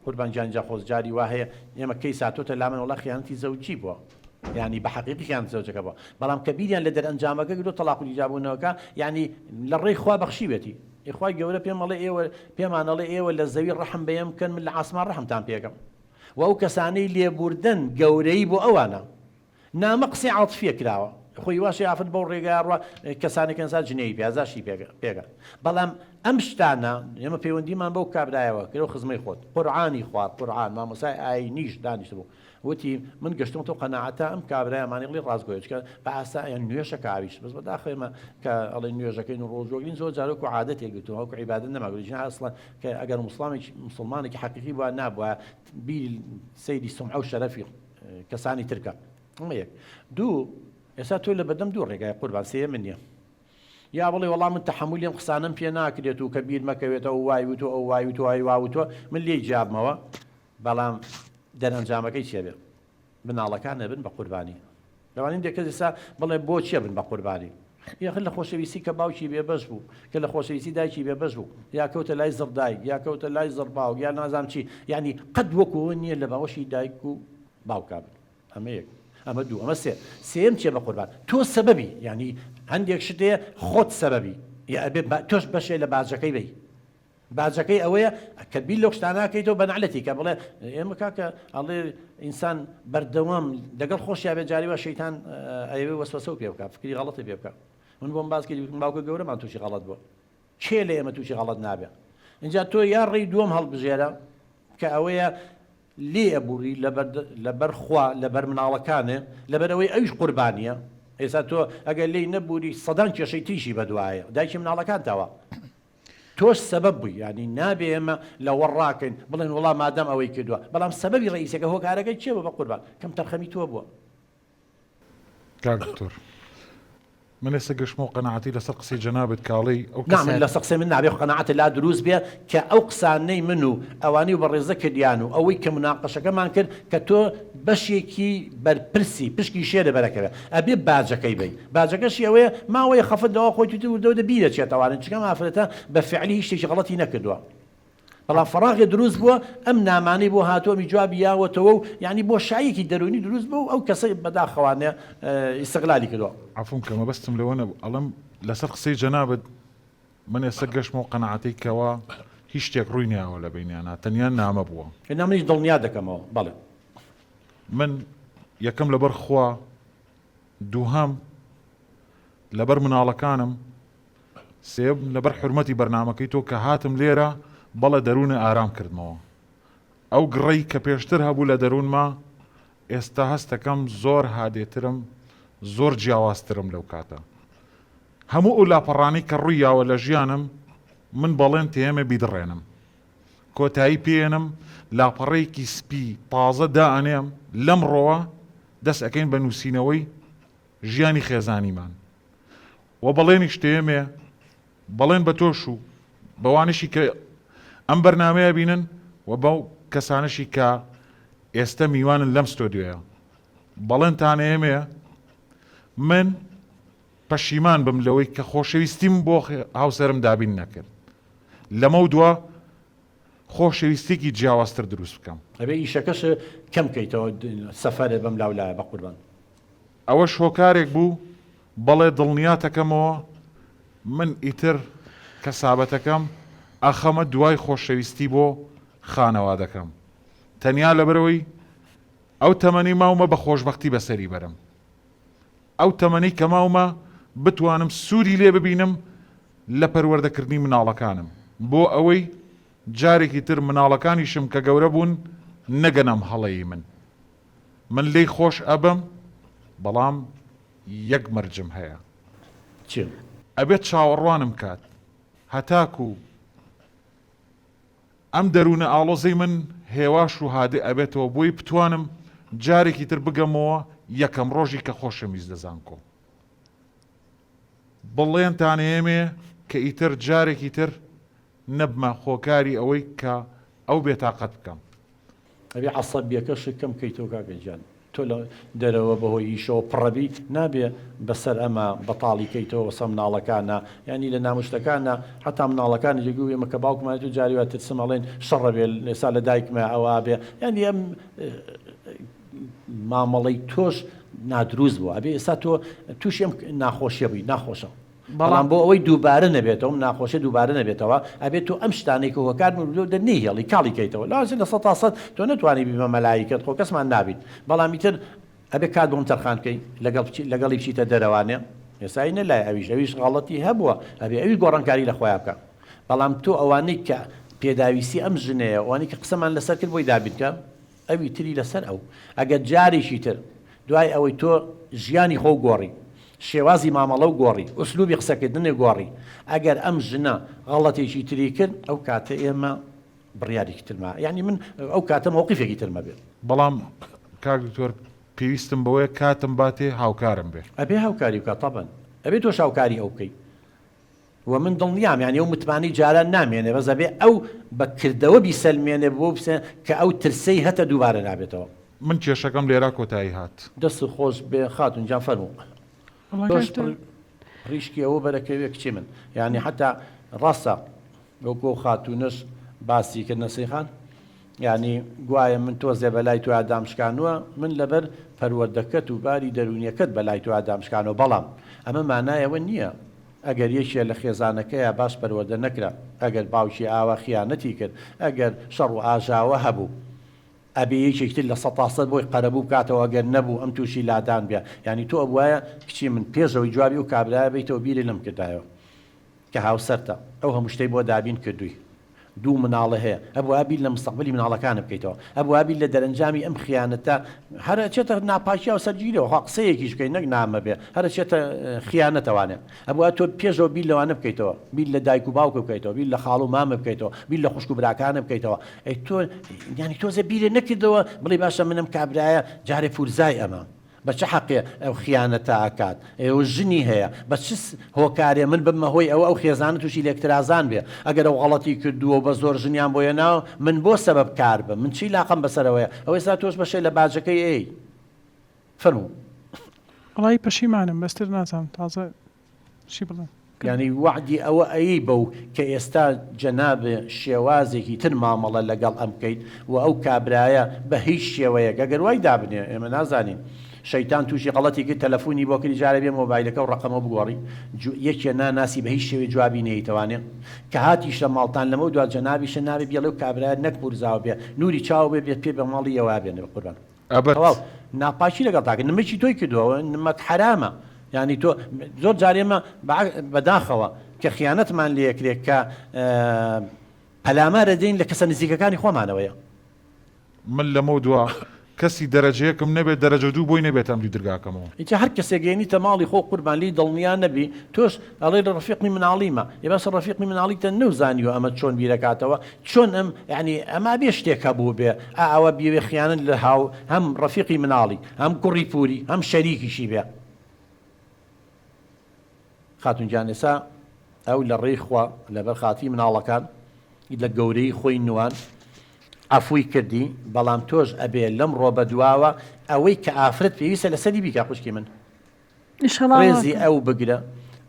قوربان جانجا خۆزجاری وا هەیە ئێمە کەی ساتۆتە لامن وڵا خیانەتی زەوجی بووە یعنی بە حەقیقی خیانەت زەوجەکە بووە بەڵام کە بیریان لە دەرئەنجامەکە کردو تەلاق و ئیجابوونەوەکە یعنی لە ڕێی خوا بەخشی بێتی ئیخوای گەورە پێمەڵێ ئێوە پێمانەڵێ ئێوە لە زەوی ڕەحم بەیەم بکەن من لە ئاسمان ڕەحمتان پێکەم و ئەو کەسانەی لێبوردن گەورەی بۆ ئەوانە نامە قسەی عاتفیە کراوە خۆی واشی ئافرەت بەو ڕێگای ڕوا کەسانێک ئەنسا جنێی پیازاشی پێگە بەڵام ئەم شتانە ئێمە پەیوەندیمان بەو کابرایەوە کرەوە خزمەی خۆت قورعانی خوارد قورعان مامۆسای ئاینیش دانیشت بوو وتی من گەشتم تۆ قەناعەتە ئەم کابرایەمانی قڵی ڕاستگۆیە چکە بە ئاساییان نوێشە ئاویش بەس بەداخێمە کە ئەڵێ نوێژەکەی و ڕۆژۆگرین زۆر جارۆک و عادەتێک گوتووە وەکو عیبادەت نەماگوێت ئەسڵەن کە ئەگەر مسلمانێکی حەقیقی بووە نابووە بیری سەیری سمعە و شەرەفی کەسانی ترکە یەک دوو ئێستا تۆ لە بەدەم دوو ڕێگای قوربان سێ من نییە یا بڵێ وەڵام من تەحمولی ئەم قسانم پێ ناکرێت و کە بیر مەکەوێتەوە وای وتۆ ئەو وای وتۆ وای واوتۆ من لێی جابمەوە بەڵام دەرەنجامەکەی چێ بێ بناڵەکان نەبن بە قوربانی لەوانین دێکەس ئێستا بڵێ بۆ چیە بن بە قوربانی یاخ لە خۆشەویستی کە باوکی بێبەش بوو کە لە خۆشەویستی دایکی بێبەش بوو یا کەوتە لای زڕ دایک یا کەوتە لای زڕ باوک یا نازانم چی یعنی قەت وەکووە نییە لە باوەشی دایک و باوکا بن ئەمە یەک ئەمە دوو ئەمە سێم چێ بە قوربان تۆ سەبەبی ینی هەندێک شتەیە خۆت سەبەبی تۆش بەشێ لە باجەکەی بی باجەکەی ئەوەیە کە بیر لەو شتاناکەیتەوە بەنعلەتی کە بڵێ ئێمە کاکە ئەڵێ ئینسان بەردەوام لەگەڵ خۆشیا بێ جاریوە شەیتان ئەوێ وەسوەسە و پێ بکات فکری غەڵەتی پێ بکات من بۆم باس کردی باوکە گەورەمان تووشی غەڵەت بووە کێ لە ئێمە تووشی غەڵەت نابێ اینجا تۆ یا ڕێی دووەم هەڵبژێرە کە ئەوەیە لێ ئەبووری لەبەر خوا لەبەر مناڵەکانێ لەبەرەوەی ئەویش قوربانیە ئێستا تۆ ئەگەر لێی نەبووری سەدان کێشەی تیشی بەدوایە دایکی مناڵەکانتەوە تۆش سەبەب بووی ینی نابێ ئێمە لە وەڕاکەین بڵێن وەڵام مادەم ئەوەی کردووە بەڵام سەبەبی ڕئیسەکە هۆکارەکەی چێ بە قوربان کەم تەرخەمی تۆ بووە کاکتۆر من ئێستا گەشتمەوە قەناعەتی لەسەر قسەی جەنابەت کاڵی ئەو نامن لەسەر قسەی من نابێ قەناعەتە لا دروست بێ کە ئەو قسانەی من و ئەوانی و بەڕێزە کردیان و ئەوەی کە مناقەشەکەمان کرد کە تۆ بەشێکی بەرپرسی پشکی شێرە بەرەکەوێت ئەبێ باجەکەی بی باجەکەشی ئەوەیە ماوەیە خەفت دەوە خۆی توودەودە بیرە چێتەوانن چکەم ئافرەتە بە فعلی هیچ شتێکی غەڵەتی نەکردووە بەڵام فەراغی دروست بووە ئەم نامانەی بۆ هاتووەمی جوابی یاوەتەوە و یعنی بۆ شایەکی دەرونی دروست بوو ئەو کەسەی بەداخەوانێ ئیستیغلالی کردووە عەفوم کە مەبەستم لەوە نەبوو ئەڵەم لەسەر قسەی جەنابەت من ئێستا گەشتمە و قەنەعەتی کەەوە هیچ شتێک ڕووی نیاوە لە بینیانە تەنیا نامە بووە. هێنا منیش دڵنیا دەکەمەوە بەڵێ من یەکەم لەبەر خوا، دووهەم لەبەر مناڵەکانم، سێم لەبەر حرمەتی بەرنامەکەی تۆ کە هاتم لێرە بەڵێ دەروونە ئارام کردمەوە. ئەو گڕەی کە پێشتر هەبوو لە دەروونما ئێستا هەستەکەم زۆر هادێترم، زۆر جیاوازترم لەو کاتە. هەموو ئەو لاپەڕانی کە ڕوویاوە لە ژیانم من بەڵێن تێمە بیدڕێنم، کۆتایی پێێنم، لاپەڕەیەکی سپی تازە دائەنێم لەمڕۆوە دەست ئەەکەین بە نووسینەوەی ژیانی خێزانیمان. و بەڵێنی شتێمێ بەڵێن بە تۆش و بەوانشی کە ئەم بەرنامەیە بینن و بەو کەسانشی کە ئێستا میوانن لەم ستۆدیۆیە بەڵێنتانەیەمێ من پەشیمان بم لەوەی کە خۆشەویستیم بۆ هاوسەرم دابین نەکرد. لەمە دووە خۆشەویستێکی جیاوازتر دروست بکەم. ئەبێ ئیشەکەش کەم کەیتەوە سەفەرێ بەم لاولایە بە قوربان. ئەوە شۆکارێک بوو، بەڵێ دڵنیاتەکەمەوە من ئیتر کە سابەتەکەم ئەخەمە دوای خۆشەویستی بۆ خانەوادەکەم. تەنیا لەبەرەوەی ئەو تەمەنی ماومە بە خۆشبەختی بەسەری بەرم. ئەو تەمەنی کە ماومە بتوانم سوودی لێ ببینم لە پەروەردەکردنی مناڵەکانم، بۆ ئەوەی جارێکی تر مناڵەکانیشم کە گەورە بوون نەگەنەم هەڵەی من لێی خۆش ئەبم، بەڵام یەک مەرجم هەیە چی؟ ئەبێت چاوەڕوانم کات هەتاکو ئەم دەروونە ئاڵۆزەی من هێواش و هادێ ئەبێتەوە بۆی بتوانم جارێکی تر بگەمەوە یەکەم ڕۆژی کە خۆشەویست دەزانکۆ. بڵێنتانێمێ کە ئیتر جارێکی تر نەبمە خۆکاری ئەوەی کە ئەو بێتاقەت بکەم. ئەبێ عەسەبیەکەش کەم کەیتەوە کاکەجان. تۆ لە دەرەوە بەهۆی ئیشەوە پڕەبی نابێ بەسەر ئەمە بەتاڵی کەیتەوە وەسە مناڵەکانە، ینی لە نامشتەکانە حتا مناڵەکانی جێگوی ئێمە کە باوکمان تو جاریوە ترسم ئەڵێن شەڕە بێ لێسا لە دایکمە ئەوە بێ، ینی ئەم مامەڵەی تۆش نادروست بووە. ئەبێ ئێستا تۆ تووشی ئەم ناخۆشیە بووی، ناخۆشە. بەڵام بۆ ئەوەی دووبارە نەبێتەوە ناخۆشە دووبارە نەبێتەوە ئەبێت تۆ ئەم شتانێک کە هۆکار نەیهێڵی کاڵی کەیتەوە لازم لە 100% تۆ نتوانانی بیمە مەلایکت خۆ کەسمان نابیت، بەڵامی تر ئەبێ کات بۆم تەرخانکەی لەگەڵی بچیتە دەرەوانێ ئێسایی نەلای ئەویش غەڵەتی هەبووە، ئەبێ ئەوی گۆڕانکاری لە خۆیان بکە. بەڵام تۆ ئەوانەی کە پێداویستی ئەم ژنەیە ئەوانەی کە قسەمان لەسەر کرد بۆی دابیتکە ئەوی تری لەسەر ئەو ئەگەر جارێکی تر دوای ئەوەی تۆ ژیانی خۆ گۆڕی، شێوازی مامەڵە و گۆڕی، ئوسلوبی قسەکردنێ گۆڕی، ئەگەر ئەم ژنە غەڵەتێکی تری کرد ئەو کاتە ئێمە بڕیارێکی ترمە، یعنی من ئەو کاتە مۆقیفێکی ترمە بێت. بەڵام کاک دکتۆر پێویستم بەوەیە کاتم باتێ هاوکارم بێ. ئەبێ هاوکاری بکە تەبەن، ئەبێ تۆش هاوکاری ئەو بکەی. و من دڵنیام یعنی ئەو متمانی جاران نامێنێ بەس ئەبێ ئەو بەکردەوە بیسەلمێنێ بۆ بسێ کە ئەو ترسەی هەتە دووبارە نابێتەوە. من کێشەکەم لێرا کۆتایی هات. دەست خۆش بێ خاتون جان فەرموو. ڕیشکی ئەوە بەرەکەوێ کچی من، یعنی حتا ڕاستە وەکو خاتونش باسی کرد نەسیحان، یعنی گوایە من تۆزێ بەلای تو ئادامشکانووە من لەبەر پەروەردەکەت و باری دەرونیەکەت بەلای تو ئادامشکانەوە، بەڵام ئەمە مانایەوە نییە ئەگەر یەکێ لە خێزانەکەیە باش پەروەردە نەکرا، ئەگەر باوکی ئاوا خیانەتی کرد، ئەگەر شەڕ و ئاژاوە هەبوو ئەبێ یەکێکتر لە 100% بۆی قەرەبوو بکاتەوە ئەگەر نەبوو ئەم تووشی لادان بێ. یعنی تۆ ئەوایە کچی من پێشەوەی جوابی و کابرایە بیتەوە بیری لەم کردایەوە کە هاوسەرتە ئەو هەموو شتەی بۆ دابین کردووی، دوو مناڵە هەیە، ئەبوو ئابی لە مستەقبەلی مناڵەکانە بکەیتەوە، ئەبوو ئابی لە دەرەنجامی ئەم خیانەتە هەرە چێتە ناپاکی و سەرگیرەوە خوا قسەیەکیش بکەین نەک نامە بێ، هەرە چێتە خیانەتەوانێ، ئەبوو تۆ پێشەوە بیر لەوانە بکەیتەوە، بیر لە دایک و باوکە بکەیتەوە، بیر لە خاڵ و مامە بکەیتەوە، بیر لە خوشک و براکانە بکەیتەوە. ئەی تۆ ینی تۆزە بیرێ نەکردەوە بڵێ باشە منم کابرایە جارێ پورزای ئەمە بە چه حەقێ ئەو خیانەتە ئاکات، ئێوە ژنی هەیە بە چ هۆکارێ من بمە هۆی ئەو خێزانە تووشی لێکترازان بێ، ئەگەر ئەو غەڵەتی کردووە بە زۆر ژنیان بۆیە ناو من بۆ سەبەب کار بم، من چی لاقم بەسەرەوەیە، ئەوەی سا تۆش بەشەی لە باجەکەی ئەی فەرموو. وڵی پەشیمانم بەستر نازانم تازە چی بڵێم. ینی وعدی ئەوە ئەی بەو کە ئێستا جەنابێ شێوازێکی تر مامەڵە لەگەڵ ئەم بکەیت و ئەو کابرایە بە هیچ شێوەیەک ئەگەر وای دابنێ ئێمە نازانین شەیتان تووشی غەڵەتێکی تەلەفۆنی بۆ کردی جارە بێ مۆبایلەکە و ڕقەمە بگۆڕی یەکێ ناناسی بە هیچ شێوێ جوابی نەیتوانێت کە هاتیش لە ماڵتان لەمە دوات جەنابیشە نابێ بێڵێ و کابرایەت نەکبورزاوە بێ نوری چاو بێ بێت پێ بە ماڵی ئێوە بێنێ بە قوربان تەواو ناپاچی لەگەڵ تاکە نمەکی تۆی کردەوە نمەت حرامە یعنی تۆ زۆر جارێمە بەداخەوە کە خیانەتمان لێکرێت کە پەلامارە دەین لە کەسە نزیکەکانی خۆمانەوەیە من لەمە دووە کەسی دەرەجەیەکم نەبێت دەرەجە دوو بۆی نەبێت ئەم دەرگاکەمەوە اینجا هەر کەسێگەێنیتە ماڵی خۆ قوربانلی دڵنیان نەبی تۆش ئەڵێ لە ڕفیقی مناڵیمە ێ بەس ڕفیقی مناڵیتە نەوزانیوە ئەمە چۆن بیرەکاتەوە چۆن ئەم یعنی ئەما بێ شتێکە بوو بێ ئەوە بیوێ خیانەت لە هاو هەم ڕفیقی مناڵی هەم کوڕی پووری هەم شەریکیشی بێ خاتونجان ئێسا ئەو لە ڕێی خوا لەبەر خاتی مناڵەکان لە گەورەی خۆی نوان ئەفووی کردی بەڵام تۆش ئەبێ لەم ڕۆبە دواوە ئەوەی کە ئافرەت پێویستە لەسەری بیکە خوشکی من ڕێزی ئەو بگرە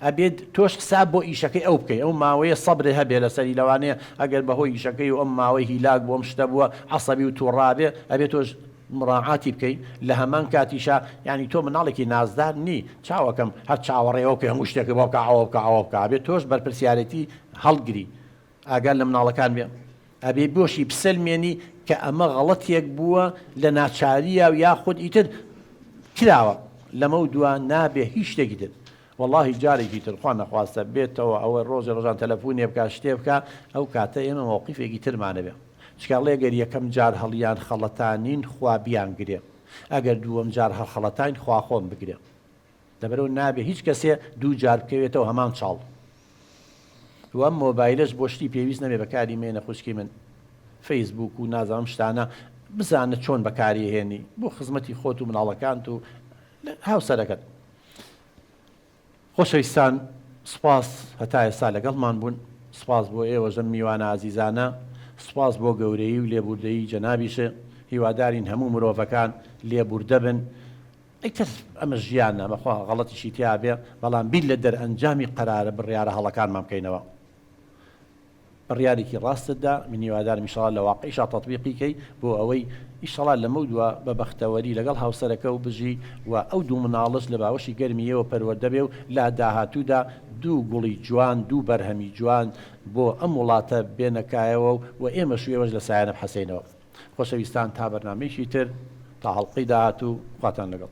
ئەبێت تۆش حساب بۆ ئیشەکەی ئەو بکەی ئەو ماوەیە سەبرێ هەبێ لەسەری لەوانەیە ئەگەر بەهۆی ئیشەکەی و ئەم ماوەی هیلاک بۆم شتە بووە عەسەبی و تووڕابێ ئەبێت تۆش مڕاعاتی بکەیت لە هەمان کاتیشا یعنی تۆ مناڵێکی نازدار نی چاوەکەم هەر چاوەڕێەوە کە هەموو شتێکی بۆ ئەوە بکە ئەوە بکە ئەبێت تۆش بەرپرسیارەتی هەڵگری ئاگار لە مناڵەکان بێ ئەبێ بۆشی بسەلمێنی کە ئەمە غەڵەتێک بووە لە ناچاریە و یاخود ئیتر کراوە لەمە دووە نابێ هیچ شتێکی تر واللهی جارێکی تر خوا نەخواستە بێتەوە ئەوە ڕۆژێ ڕۆژان تەلەفۆنێ بکە شتێ بکە ئەو کاتە ئێمە موقیفێکی ترمانە بێ چکاڵێ گەر یەکەم جار هەڵیان خەڵەتانین خوا بیان گرێ ئەگەر دووەم جار هەر خەڵەتین خوا خۆم بگرێ لەبەرەوە نابێ هیچ کەسێ دوو جار بکەوێتەوە هەمان چاڵ وەم مۆبایلش بۆ شتی پێویست نەبێ بەکاری مێنە خوشکی من فەیسبوک و نازانم شتانە بزانە چۆن بەکاری هێنی بۆ خزمەتی خۆت و مناڵەکانت و هاوسەرەکەت خۆشەویستان سپاس هەتا ئێستا لەگەڵمان بوون سپاس بۆ ئێوە ژەم میوانە ئازیزانە سپاس بۆ گەورەی و لێبوردەیی جەنابیشە هیوادارین هەموو مرۆڤەکان لێبوردە بن ئەیتر ئەمە ژیانە بەخوا غەڵەتیشی تیا بێ بەڵام بیل لە دەرئەنجامی قەرارە بڕیارە هەڵەکانمان بکەینەوە بڕیارێکی ڕاستتدا من هیوادارم ئینشەڵا لە واقعیشا تەطبیقیکەی بۆ ئەوەی ئینشەڵا لەمە دووە بە بەختەوەری لەگەڵ هاوسەرەکە و بژی و ئەو دوو مناڵش لە باوەشی گەرمیەوە پەروەردە بێ و لا داهاتوودا دوو گوڵی جوان دوو بەرهەمی جوان بۆ ئەم وڵاتە بێنەکایەوە و ئێمە شوێوەش لە سایانە بحەسەینەوە خۆشەویستان تا بەرنامەیەکی تر تا هەڵقەی داهاتوو خواتان لەگەڵ